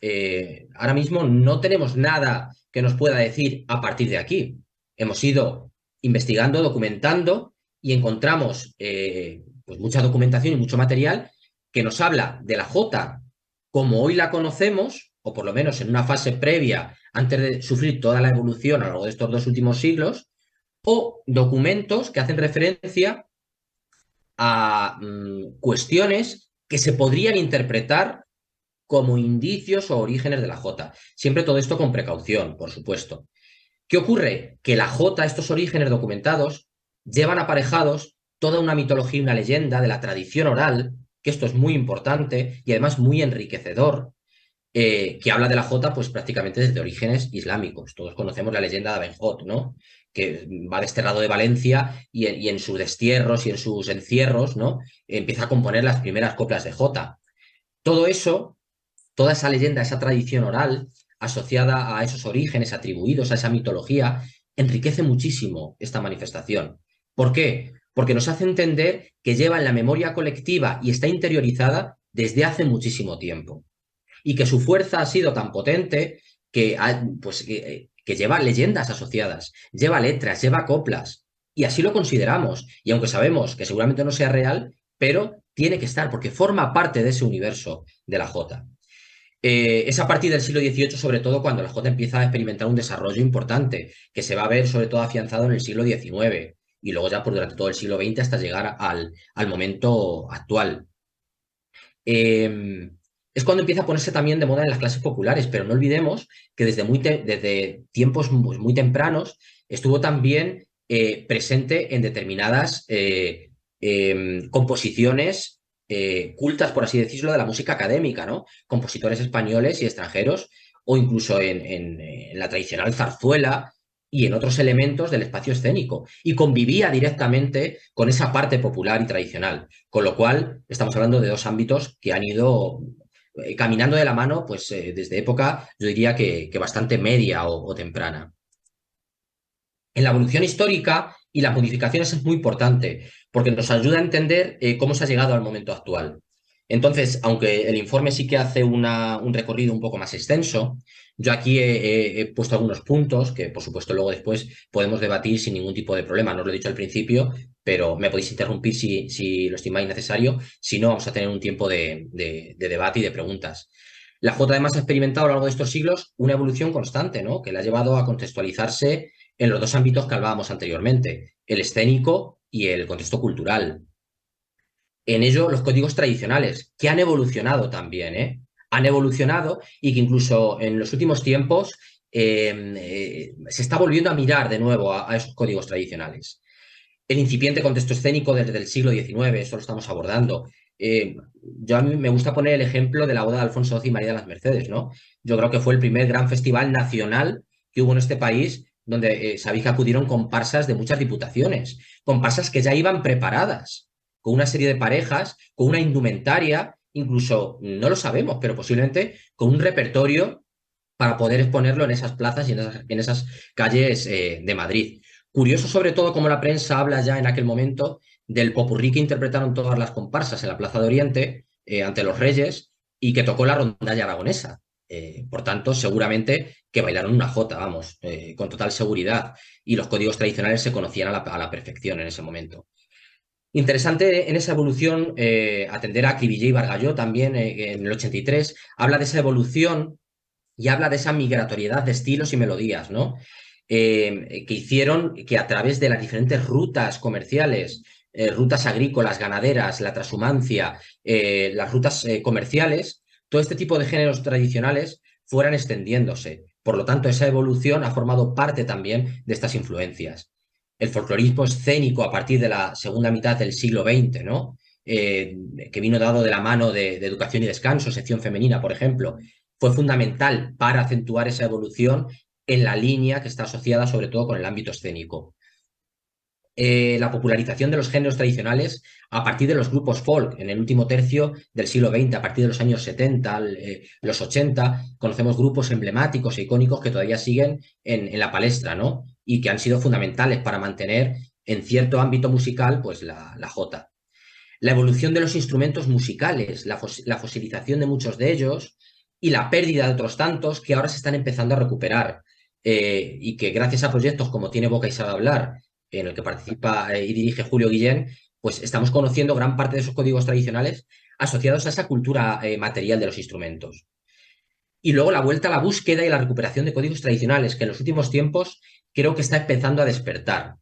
ahora mismo no tenemos nada que nos pueda decir a partir de aquí. Hemos ido investigando, documentando y encontramos pues mucha documentación y mucho material que nos habla de la J como hoy la conocemos, o por lo menos en una fase previa, antes de sufrir toda la evolución a lo largo de estos 2 últimos siglos, o documentos que hacen referencia a cuestiones que se podrían interpretar como indicios o orígenes de la jota. Siempre todo esto con precaución, por supuesto. ¿Qué ocurre? Que la jota, estos orígenes documentados, llevan aparejados toda una mitología y una leyenda de la tradición oral, que esto es muy importante y además muy enriquecedor, que habla de la jota pues prácticamente desde orígenes islámicos. Todos conocemos la leyenda de Abenhot, ¿no? Que va desterrado de Valencia y en sus destierros y en sus encierros, ¿no? Empieza a componer las primeras coplas de jota. Todo eso, toda esa leyenda, esa tradición oral asociada a esos orígenes atribuidos a esa mitología, enriquece muchísimo esta manifestación. ¿Por qué? Porque nos hace entender que lleva en la memoria colectiva y está interiorizada desde hace muchísimo tiempo. Y que su fuerza ha sido tan potente que, pues, que lleva leyendas asociadas, lleva letras, lleva coplas. Y así lo consideramos. Y aunque sabemos que seguramente no sea real, pero tiene que estar porque forma parte de ese universo de la jota. Es a partir del siglo XVIII, sobre todo, cuando la jota empieza a experimentar un desarrollo importante, que se va a ver sobre todo afianzado en el siglo XIX y luego ya por durante todo el siglo XX hasta llegar al momento actual. Es cuando empieza a ponerse también de moda en las clases populares, pero no olvidemos que desde tiempos muy tempranos estuvo también presente en determinadas composiciones cultas, por así decirlo, de la música académica, ¿no? Compositores españoles y extranjeros, o incluso en la tradicional zarzuela y en otros elementos del espacio escénico, y convivía directamente con esa parte popular y tradicional, con lo cual estamos hablando de dos ámbitos que han ido caminando de la mano, pues desde época, yo diría que bastante media o temprana. En la evolución histórica y las modificaciones es muy importante porque nos ayuda a entender cómo se ha llegado al momento actual. Entonces, aunque el informe sí que hace un recorrido un poco más extenso, yo aquí he puesto algunos puntos que, por supuesto, luego después podemos debatir sin ningún tipo de problema. No os lo he dicho al principio, pero me podéis interrumpir si lo estimáis necesario. Si no, vamos a tener un tiempo de debate y de preguntas. La Jota además ha experimentado a lo largo de estos siglos una evolución constante, ¿no? Que le ha llevado a contextualizarse en los dos ámbitos que hablábamos anteriormente, el escénico y el contexto cultural. En ello, los códigos tradicionales, que han evolucionado también, ¿eh? Han evolucionado y que incluso en los últimos tiempos se está volviendo a mirar de nuevo a esos códigos tradicionales. El incipiente contexto escénico desde el siglo XIX, eso lo estamos abordando. Yo a mí me gusta poner el ejemplo de la boda de Alfonso XII y María de las Mercedes, ¿no? Yo creo que fue el primer gran festival nacional que hubo en este país donde sabéis que acudieron comparsas de muchas diputaciones, comparsas que ya iban preparadas, con una serie de parejas, con una indumentaria, incluso, no lo sabemos, pero posiblemente con un repertorio para poder exponerlo en esas plazas y en esas calles de Madrid. Curioso sobre todo cómo la prensa habla ya en aquel momento del popurrí que interpretaron todas las comparsas en la Plaza de Oriente ante los Reyes y que tocó la rondalla aragonesa. Por tanto, seguramente que bailaron una jota, vamos, con total seguridad. Y los códigos tradicionales se conocían a la perfección en ese momento. Interesante en esa evolución atender a Cribillé y Bargalló también en el 83. Habla de esa evolución y habla de esa migratoriedad de estilos y melodías, ¿no? Que hicieron que a través de las diferentes rutas comerciales, rutas agrícolas, ganaderas, la transhumancia, las rutas comerciales, todo este tipo de géneros tradicionales fueran extendiéndose. Por lo tanto, esa evolución ha formado parte también de estas influencias. El folclorismo escénico a partir de la segunda mitad del siglo XX, ¿no? Que vino dado de la mano de Educación y Descanso, sección femenina, por ejemplo, fue fundamental para acentuar esa evolución en la línea que está asociada sobre todo con el ámbito escénico. La popularización de los géneros tradicionales a partir de los grupos folk en el último tercio del siglo XX, a partir de los años 70, los 80, conocemos grupos emblemáticos e icónicos que todavía siguen en la palestra, ¿no? Y que han sido fundamentales para mantener en cierto ámbito musical pues la jota. La evolución de los instrumentos musicales, la fosilización de muchos de ellos y la pérdida de otros tantos que ahora se están empezando a recuperar y que gracias a proyectos como Tiene Boca y Sabe Hablar, en el que participa y dirige Julio Guillén, pues estamos conociendo gran parte de esos códigos tradicionales asociados a esa cultura material de los instrumentos. Y luego la vuelta a la búsqueda y la recuperación de códigos tradicionales, que en los últimos tiempos creo que está empezando a despertar.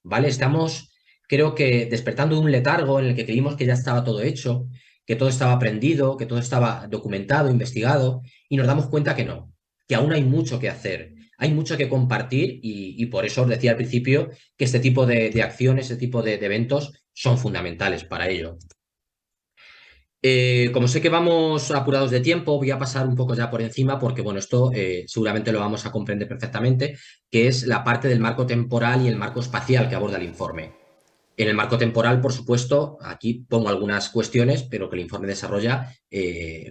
¿vale? Estamos, creo que, despertando de un letargo en el que creímos que ya estaba todo hecho, que todo estaba aprendido, que todo estaba documentado, investigado, y nos damos cuenta que no, que aún hay mucho que hacer, hay mucho que compartir y por eso os decía al principio que este tipo de acciones, este tipo de eventos son fundamentales para ello. Como sé que vamos apurados de tiempo, voy a pasar un poco ya por encima porque, bueno, esto seguramente lo vamos a comprender perfectamente, que es la parte del marco temporal y el marco espacial que aborda el informe. En el marco temporal, por supuesto, aquí pongo algunas cuestiones, pero que el informe desarrolla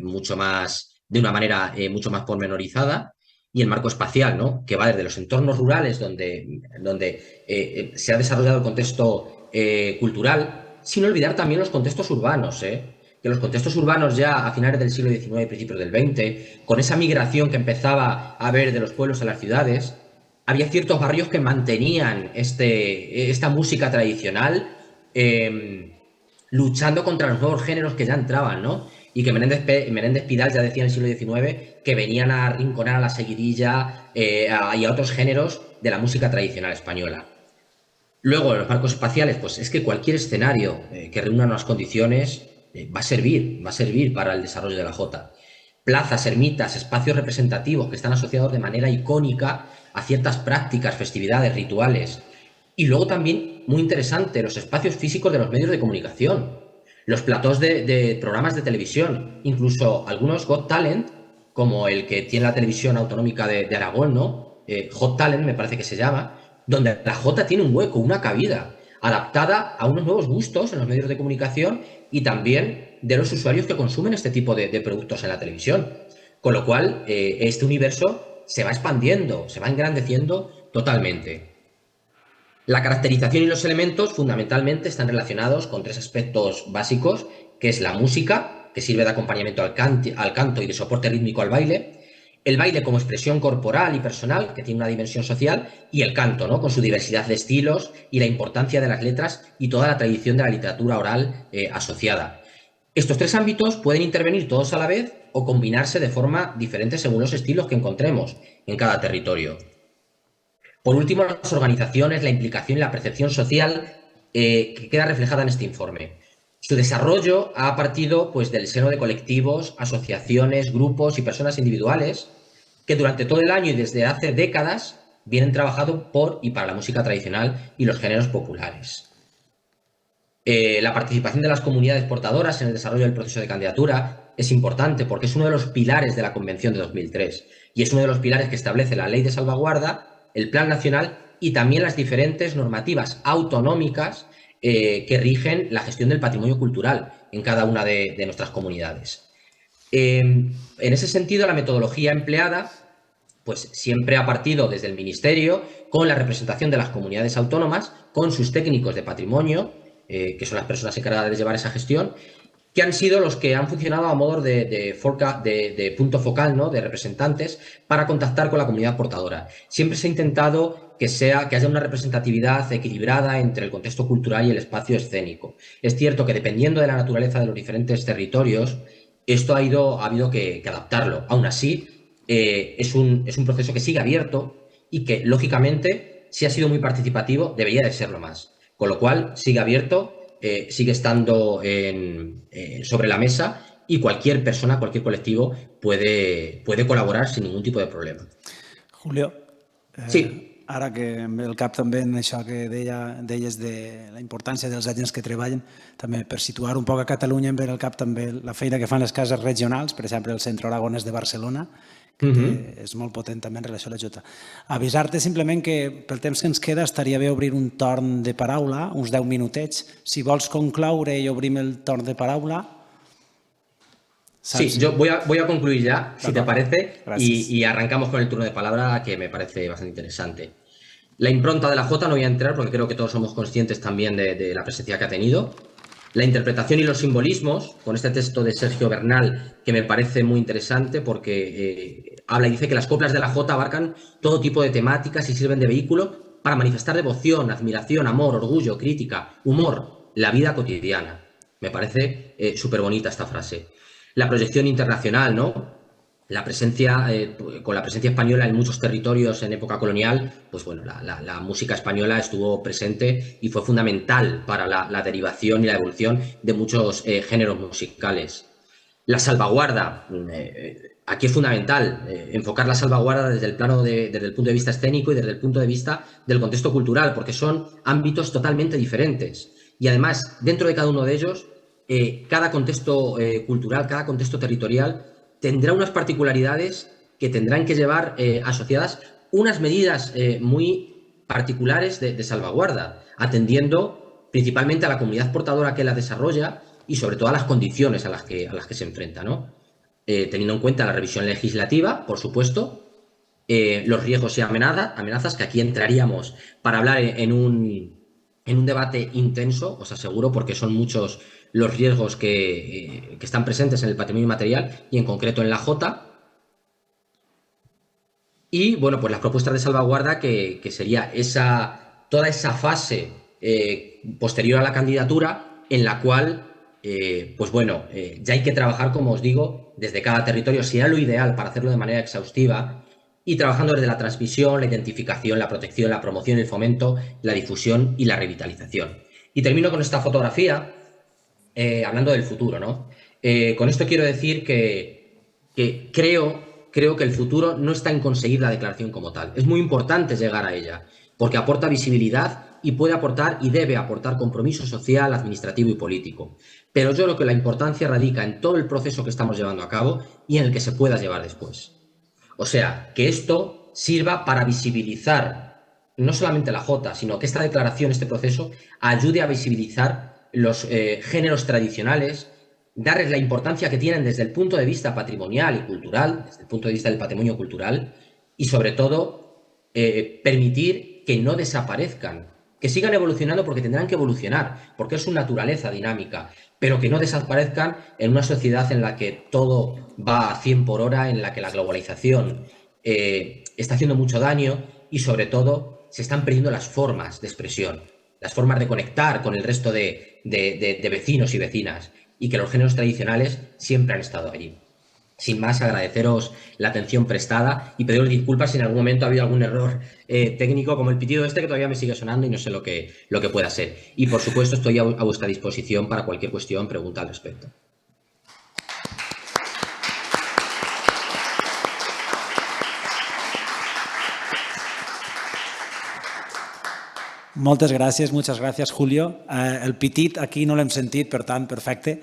mucho más, de una manera mucho más pormenorizada. Y el marco espacial, ¿no? Que va desde los entornos rurales donde se ha desarrollado el contexto cultural, sin olvidar también los contextos urbanos, que los contextos urbanos ya a finales del siglo XIX y principios del XX, con esa migración que empezaba a haber de los pueblos a las ciudades, había ciertos barrios que mantenían esta música tradicional luchando contra los nuevos géneros que ya entraban, ¿no? Y que Menéndez Pidal ya decía en el siglo XIX que venían a arrinconar a la seguidilla y a otros géneros de la música tradicional española. Luego, en los marcos espaciales, pues es que cualquier escenario que reúna unas condiciones va a servir para el desarrollo de la Jota. Plazas, ermitas, espacios representativos que están asociados de manera icónica a ciertas prácticas, festividades, rituales. Y luego también, muy interesante, los espacios físicos de los medios de comunicación, los platós de programas de televisión, incluso algunos Got Talent, como el que tiene la televisión autonómica de Aragón, ¿no? Hot Talent me parece que se llama, donde la Jota tiene un hueco, una cabida, adaptada a unos nuevos gustos en los medios de comunicación y también de los usuarios que consumen este tipo de productos en la televisión. Con lo cual, este universo se va expandiendo, se va engrandeciendo totalmente. La caracterización y los elementos fundamentalmente están relacionados con tres aspectos básicos, que es la música, que sirve de acompañamiento al canto y de soporte rítmico al baile, el baile como expresión corporal y personal, que tiene una dimensión social, y el canto, ¿no? Con su diversidad de estilos y la importancia de las letras y toda la tradición de la literatura oral asociada. Estos tres ámbitos pueden intervenir todos a la vez o combinarse de forma diferente según los estilos que encontremos en cada territorio. Por último, las organizaciones, la implicación y la percepción social que queda reflejada en este informe. Su desarrollo ha partido pues, del seno de colectivos, asociaciones, grupos y personas individuales que durante todo el año y desde hace décadas vienen trabajando por y para la música tradicional y los géneros populares. La participación de las comunidades portadoras en el desarrollo del proceso de candidatura es importante porque es uno de los pilares de la Convención de 2003 y es uno de los pilares que establece la Ley de Salvaguarda, el Plan Nacional y también las diferentes normativas autonómicas que rigen la gestión del patrimonio cultural en cada una de nuestras comunidades. En ese sentido, la metodología empleada pues siempre ha partido desde el Ministerio con la representación de las comunidades autónomas, con sus técnicos de patrimonio, que son las personas encargadas de llevar esa gestión, que han sido los que han funcionado a modo de punto focal, ¿no? De representantes para contactar con la comunidad portadora. Siempre se ha intentado que haya una representatividad equilibrada entre el contexto cultural y el espacio escénico. Es cierto que dependiendo de la naturaleza de los diferentes territorios, esto ha habido que adaptarlo. Aún así, es un proceso que sigue abierto y que, lógicamente, si ha sido muy participativo, debería de serlo más. Con lo cual, sigue abierto, sigue estando sobre la mesa y cualquier persona, cualquier colectivo puede col·laborar sin ningún tipo de problema. Julio, Sí. ara que em ve el cap també en això que deies de la importància dels agents que treballen, també per situar un poc a Catalunya em ve el cap també la feina que fan les cases regionals, per exemple el Centre Aragonès de Barcelona, que és molt potent també en relació a la Jota. Avisar-te simplement que pel temps que ens queda estaria bé obrir un torn de paraula, uns 10 minutets. Si vols concloure i obrim el torn de paraula... Sí, yo voy a concluir ya, si te parece, y arrancamos con el turno de palabra que me parece bastante interesante. La impronta de la Jota no voy a entrar porque creo que todos somos conscientes también de la presencia que ha tenido. La interpretación y los simbolismos, con este texto de Sergio Bernal que me parece muy interesante porque habla y dice que las coplas de la Jota abarcan todo tipo de temáticas y sirven de vehículo para manifestar devoción, admiración, amor, orgullo, crítica, humor, la vida cotidiana. Me parece súper bonita esta frase. La proyección internacional, ¿no? la presencia, con la presencia española en muchos territorios en época colonial, pues bueno, la música española estuvo presente y fue fundamental para la derivación y la evolución de muchos géneros musicales. La salvaguarda, aquí es fundamental enfocar la salvaguarda desde el plano desde el punto de vista escénico y desde el punto de vista del contexto cultural, porque son ámbitos totalmente diferentes. Y además, dentro de cada uno de ellos, cada contexto cultural, cada contexto territorial tendrá unas particularidades que tendrán que llevar asociadas unas medidas muy particulares de salvaguarda, atendiendo principalmente a la comunidad portadora que la desarrolla y sobre todo a las condiciones a las que se enfrenta, ¿no? Teniendo en cuenta la revisión legislativa, por supuesto, los riesgos y amenazas, que aquí entraríamos para hablar en un debate intenso, os aseguro, porque son muchos los riesgos que están presentes en el patrimonio inmaterial y en concreto en la Jota. Y bueno, pues las propuestas de salvaguarda que sería toda esa fase posterior a la candidatura en la cual, pues bueno, ya hay que trabajar, como os digo, desde cada territorio, sería lo ideal para hacerlo de manera exhaustiva, y trabajando desde la transmisión, la identificación, la protección, la promoción, el fomento, la difusión y la revitalización. Y termino con esta fotografía, hablando del futuro, ¿no? Con esto quiero decir que creo que el futuro no está en conseguir la declaración como tal. Es muy importante llegar a ella, porque aporta visibilidad y puede aportar y debe aportar compromiso social, administrativo y político. Pero yo creo que la importancia radica en todo el proceso que estamos llevando a cabo y en el que se pueda llevar después. O sea, que esto sirva para visibilizar no solamente la Jota, sino que esta declaración, este proceso, ayude a visibilizar los géneros tradicionales, darles la importancia que tienen desde el punto de vista patrimonial y cultural, desde el punto de vista del patrimonio cultural, y sobre todo permitir que no desaparezcan, que sigan evolucionando porque tendrán que evolucionar, porque es su naturaleza dinámica, pero que no desaparezcan en una sociedad en la que todo va a 100 por hora, en la que la globalización está haciendo mucho daño y sobre todo se están perdiendo las formas de expresión, las formas de conectar con el resto de vecinos y vecinas, y que los géneros tradicionales siempre han estado allí. Sin más, agradeceros la atención prestada y pediros disculpas si en algún momento ha habido algún error técnico, como el pitido este que todavía me sigue sonando y no sé lo que pueda ser. Y por supuesto estoy a vuestra disposición para cualquier cuestión, pregunta al respecto. Moltes gràcies, Julio. El pitit aquí no l'hem sentit, per tant, perfecte.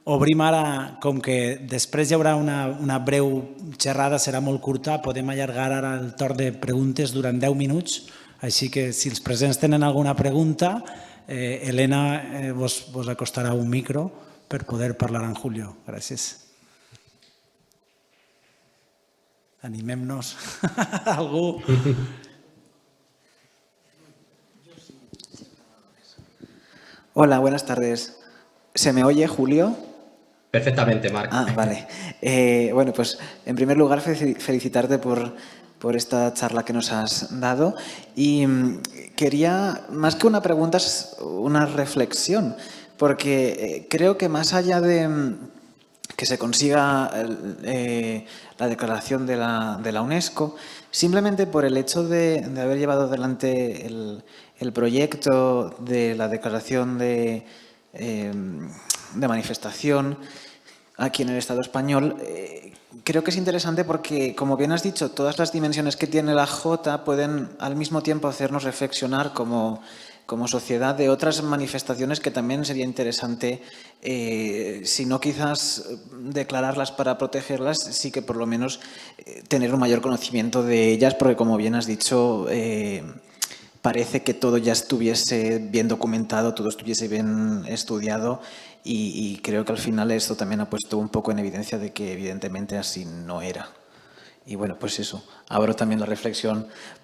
Obrim ara, com que després hi haurà una breu xerrada, serà molt curta, podem allargar ara el torn de preguntes durant 10 minuts, així que si els presents tenen alguna pregunta, Elena vos acostarà un micro per poder parlar amb Julio. Gràcies. Animem-nos. Algú... Hola, buenas tardes. ¿Se me oye, Julio? Perfectamente, Marc. Ah, vale. Bueno, pues en primer lugar felicitarte por esta charla que nos has dado y quería, más que una pregunta, es una reflexión, porque creo que más allá de que se consiga la declaración de la UNESCO, simplemente por el hecho de haber llevado adelante el proyecto de la declaración de manifestación aquí en el Estado español, creo que es interesante porque, como bien has dicho, todas las dimensiones que tiene la Jota pueden al mismo tiempo hacernos reflexionar como sociedad de otras manifestaciones que también sería interesante, si no quizás declararlas para protegerlas, sí que por lo menos tener un mayor conocimiento de ellas, porque como bien has dicho, parece que todo ya estuviese bien documentado, todo estuviese bien estudiado y creo que al final esto también ha puesto un poco en evidencia de que evidentemente así no era. I bueno, pues eso, abro també la reflexió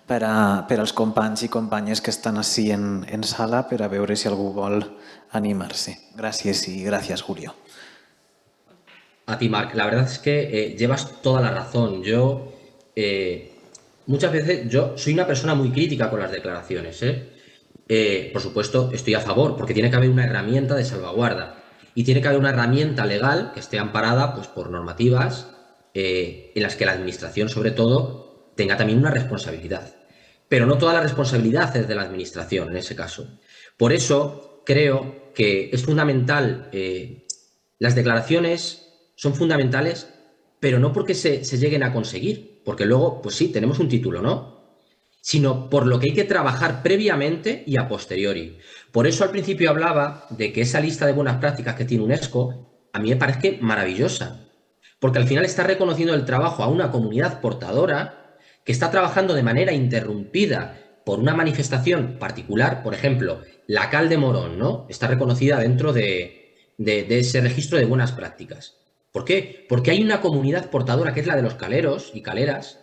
per als companys i companyes que estan així en sala per a veure si algú vol animar-se. Gràcies y gracias, Julio. A ti, Marc. La verdad es que llevas toda la razón. Muchas veces yo soy una persona muy crítica con las declaraciones. Por supuesto, estoy a favor, porque tiene que haber una herramienta de salvaguarda y tiene que haber una herramienta legal que esté amparada pues, por normativas en las que la administración, sobre todo, tenga también una responsabilidad. Pero no toda la responsabilidad es de la administración en ese caso. Por eso creo que es fundamental, las declaraciones son fundamentales, pero no porque se lleguen a conseguir, porque luego, pues sí, tenemos un título, ¿no? Sino por lo que hay que trabajar previamente y a posteriori. Por eso al principio hablaba de que esa lista de buenas prácticas que tiene UNESCO a mí me parece maravillosa, porque al final está reconociendo el trabajo a una comunidad portadora que está trabajando de manera interrumpida por una manifestación particular. Por ejemplo, la Cal de Morón, ¿no? Está reconocida dentro de ese registro de buenas prácticas. ¿Por qué? Porque hay una comunidad portadora, que es la de los caleros y caleras,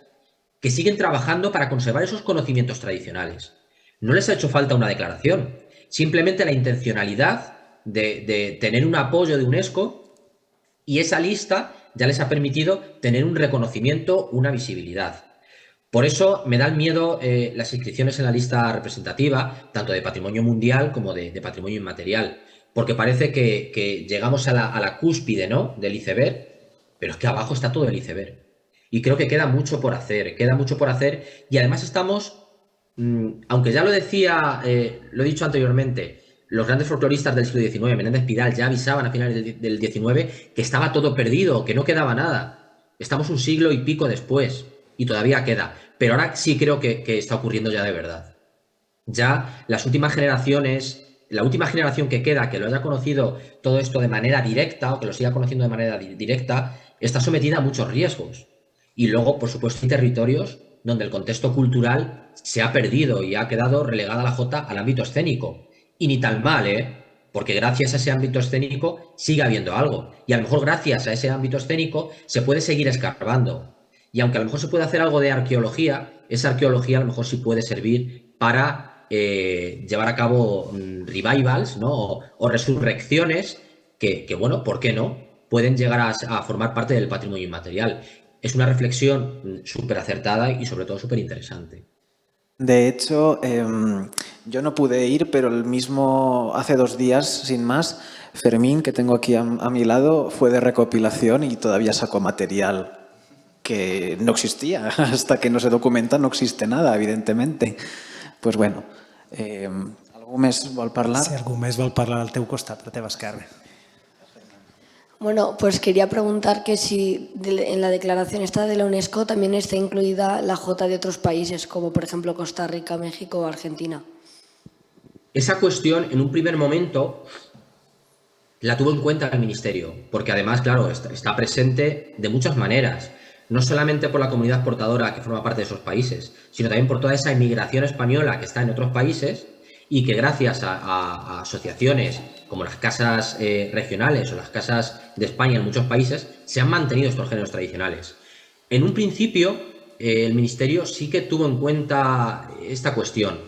que siguen trabajando para conservar esos conocimientos tradicionales. No les ha hecho falta una declaración, simplemente la intencionalidad de tener un apoyo de UNESCO, y esa lista ya les ha permitido tener un reconocimiento, una visibilidad. Por eso me dan miedo las inscripciones en la lista representativa, tanto de patrimonio mundial como de patrimonio inmaterial, porque parece que llegamos a la cúspide, ¿no?, del iceberg, pero es que abajo está todo el iceberg. Y creo que queda mucho por hacer, y además estamos, aunque ya lo decía, lo he dicho anteriormente, los grandes folcloristas del siglo XIX, Menéndez Pidal, ya avisaban a finales del XIX que estaba todo perdido, que no quedaba nada. Estamos un siglo y pico después y todavía queda, pero ahora sí creo que está ocurriendo ya de verdad. Ya las últimas generaciones, la última generación que queda, que lo haya conocido todo esto de manera directa o que lo siga conociendo de manera directa, está sometida a muchos riesgos. Y luego, por supuesto, hay territorios donde el contexto cultural se ha perdido y ha quedado relegada la jota al ámbito escénico. Y ni tan mal, porque gracias a ese ámbito escénico sigue habiendo algo. Y a lo mejor gracias a ese ámbito escénico se puede seguir escarbando. Y aunque a lo mejor se puede hacer algo de arqueología, esa arqueología a lo mejor sí puede servir para llevar a cabo revivals, ¿no?, o resurrecciones que, bueno, ¿por qué no?, pueden llegar a formar parte del patrimonio inmaterial. Es una reflexión súper acertada y sobre todo súper interesante. De hecho, yo no pude ir, pero el mismo hace 2 días, sin más, Fermín, que tengo aquí a mi lado, fue de recopilación y todavía sacó material que no existía. Hasta que no se documenta no existe nada, evidentemente. Pues bueno, algú més vol parlar? Si algú més vol parlar al teu costat, a la teva esquerra. Bueno, pues quería preguntar que si en la declaración esta de la UNESCO también está incluida la jota de otros países, como por ejemplo Costa Rica, México o Argentina. Esa cuestión, en un primer momento, la tuvo en cuenta el Ministerio, porque además, claro, está presente de muchas maneras, no solamente por la comunidad portadora que forma parte de esos países, sino también por toda esa inmigración española que está en otros países y que gracias a asociaciones como las casas regionales o las casas de España en muchos países, se han mantenido estos géneros tradicionales. En un principio, el Ministerio sí que tuvo en cuenta esta cuestión.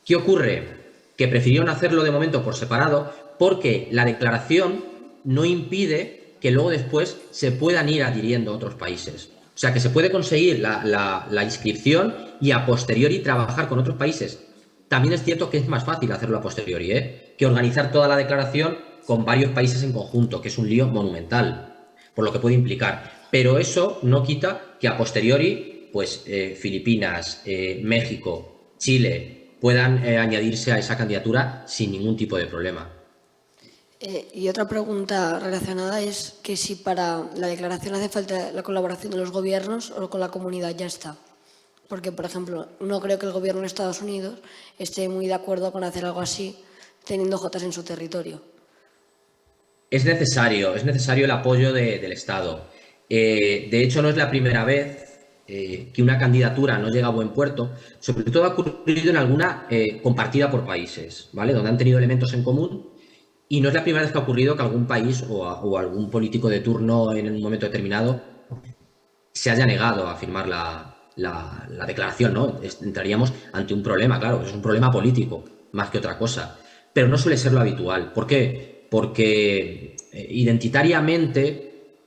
¿Qué ocurre? Que prefirieron hacerlo de momento por separado porque la declaración no impide que luego después se puedan ir adhiriendo a otros países. O sea, que se puede conseguir la inscripción y a posteriori trabajar con otros países. También es cierto que es más fácil hacerlo a posteriori, que organizar toda la declaración con varios países en conjunto, que es un lío monumental, por lo que puede implicar. Pero eso no quita que a posteriori, pues Filipinas, México, Chile, puedan añadirse a esa candidatura sin ningún tipo de problema. Y otra pregunta relacionada es que si para la declaración hace falta la colaboración de los gobiernos o con la comunidad ya está. Porque, por ejemplo, no creo que el gobierno de Estados Unidos esté muy de acuerdo con hacer algo así teniendo jotas en su territorio. Es necesario el apoyo del Estado. De hecho, no es la primera vez que una candidatura no llega a buen puerto. Sobre todo ha ocurrido en alguna compartida por países, ¿vale?, donde han tenido elementos en común. Y no es la primera vez que ha ocurrido que algún país o algún político de turno en un momento determinado se haya negado a firmar la declaración, ¿no? Entraríamos ante un problema, claro, es un problema político, más que otra cosa. Pero no suele ser lo habitual. ¿Por qué? Porque identitariamente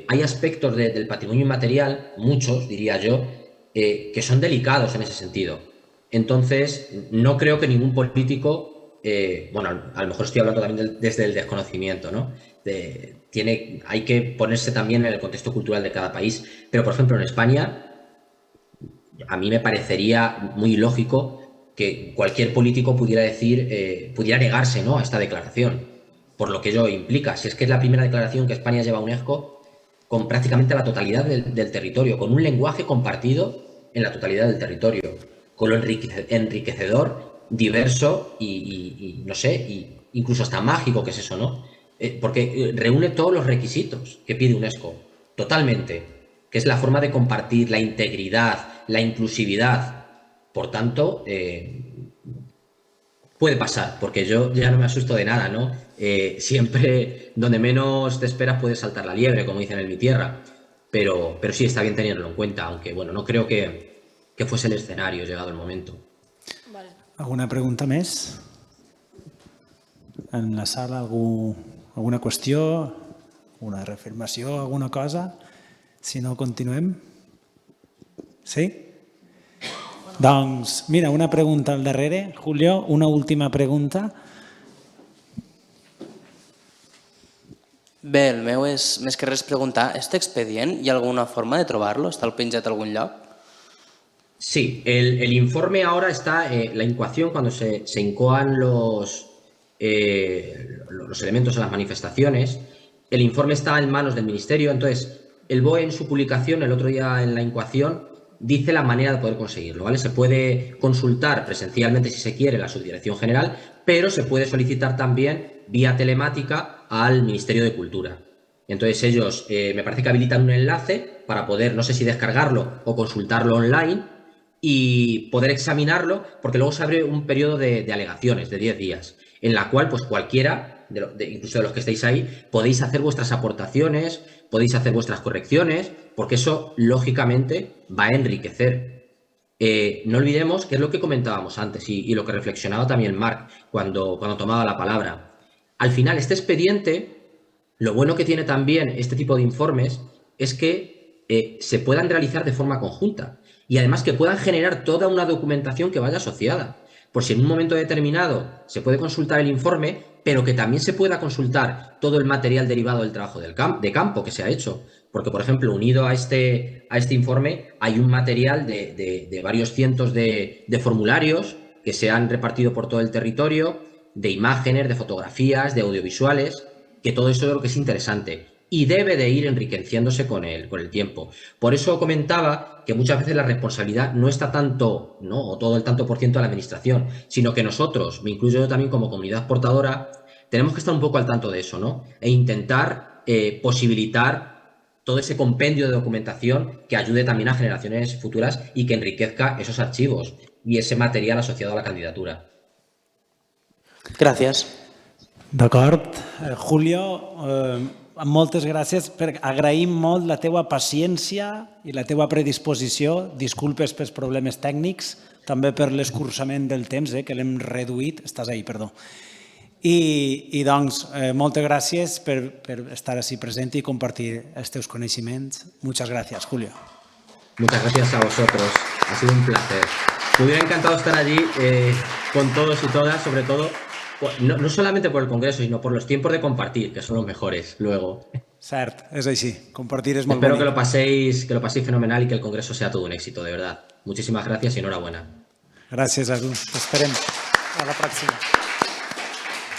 hay aspectos del patrimonio inmaterial, muchos, diría yo, que son delicados en ese sentido. Entonces, no creo que ningún político, bueno, a lo mejor estoy hablando también desde el desconocimiento, ¿no?, hay que ponerse también en el contexto cultural de cada país. Pero, por ejemplo, en España, a mí me parecería muy lógico que cualquier político pudiera pudiera negarse, ¿no?, a esta declaración, por lo que ello implica. Si es que es la primera declaración que España lleva a UNESCO con prácticamente la totalidad del territorio, con un lenguaje compartido en la totalidad del territorio, con lo enriquecedor, diverso y no sé, incluso hasta mágico que es eso, ¿no? Porque reúne todos los requisitos que pide UNESCO, totalmente, que es la forma de compartir, la integridad, la inclusividad. Por tanto, puede pasar, porque yo ya no me asusto de nada, ¿no? Siempre donde menos te esperas puede saltar la liebre, como dicen en mi tierra, pero sí está bien tenerlo en cuenta, aunque bueno, no creo que fuese el escenario llegado el momento. Vale. Alguna pregunta més? En la sala alguna qüestió, alguna reafirmació, alguna cosa? Si no, continuem. Sí? Doncs, mira, una pregunta al darrere. Julio, una última pregunta. Bé, el meu és més que res preguntar, este expedient hi ha alguna forma de trobar-lo? Està el penjat a algun lloc? Sí, el informe ahora está, la incoación, cuando se incoan los elementos en las manifestaciones, el informe está en manos del Ministerio. Entonces el BOE en su publicación, el otro día en la incoación, dice la manera de poder conseguirlo, ¿vale? Se puede consultar presencialmente si se quiere en la Subdirección General, pero se puede solicitar también vía telemática al Ministerio de Cultura. Entonces ellos me parece que habilitan un enlace para poder, no sé si descargarlo o consultarlo online y poder examinarlo, porque luego se abre un periodo de alegaciones de 10 días, en la cual pues cualquiera, incluso de los que estáis ahí, podéis hacer vuestras aportaciones, podéis hacer vuestras correcciones, porque eso lógicamente va a enriquecer. No olvidemos que es lo que comentábamos antes y lo que reflexionaba también Marc cuando tomaba la palabra. Al final, este expediente, lo bueno que tiene también este tipo de informes es que se puedan realizar de forma conjunta y además que puedan generar toda una documentación que vaya asociada. Por si en un momento determinado se puede consultar el informe, pero que también se pueda consultar todo el material derivado del trabajo de campo que se ha hecho. Porque, por ejemplo, unido a este informe hay un material de varios cientos de formularios que se han repartido por todo el territorio, de imágenes, de fotografías, de audiovisuales, que todo eso es lo que es interesante y debe de ir enriqueciéndose con el tiempo. Por eso comentaba que muchas veces la responsabilidad no está tanto, ¿no?, o todo el tanto por ciento de la administración, sino que nosotros, me incluyo yo también como comunidad portadora, tenemos que estar un poco al tanto de eso, ¿no?, e intentar posibilitar todo ese compendio de documentación que ayude también a generaciones futuras y que enriquezca esos archivos y ese material asociado a la candidatura. Gràcies. D'acord. Julio, moltes gràcies. Agraïm molt la teua paciència i la teua predisposició. Disculpes pels problemes tècnics, també per l'escurçament del temps, que l'hem reduït. Estàs ahí, perdó. I doncs, moltes gràcies per estar així present i compartir els teus coneixements. Muchas gracias, Julio. Muchas gracias a vosotros. Ha sido un placer. Me hubiera encantado estar allí con todos y todas, sobre todo, no solamente por el Congreso, sino por los tiempos de compartir, que son los mejores luego. Cert, és així. Compartir és molt Espero bonic. que lo paséis fenomenal y que el Congreso sea todo un éxito, de verdad. Muchísimas gracias y enhorabuena. Gràcies a tu. T'esperem. A la pròxima.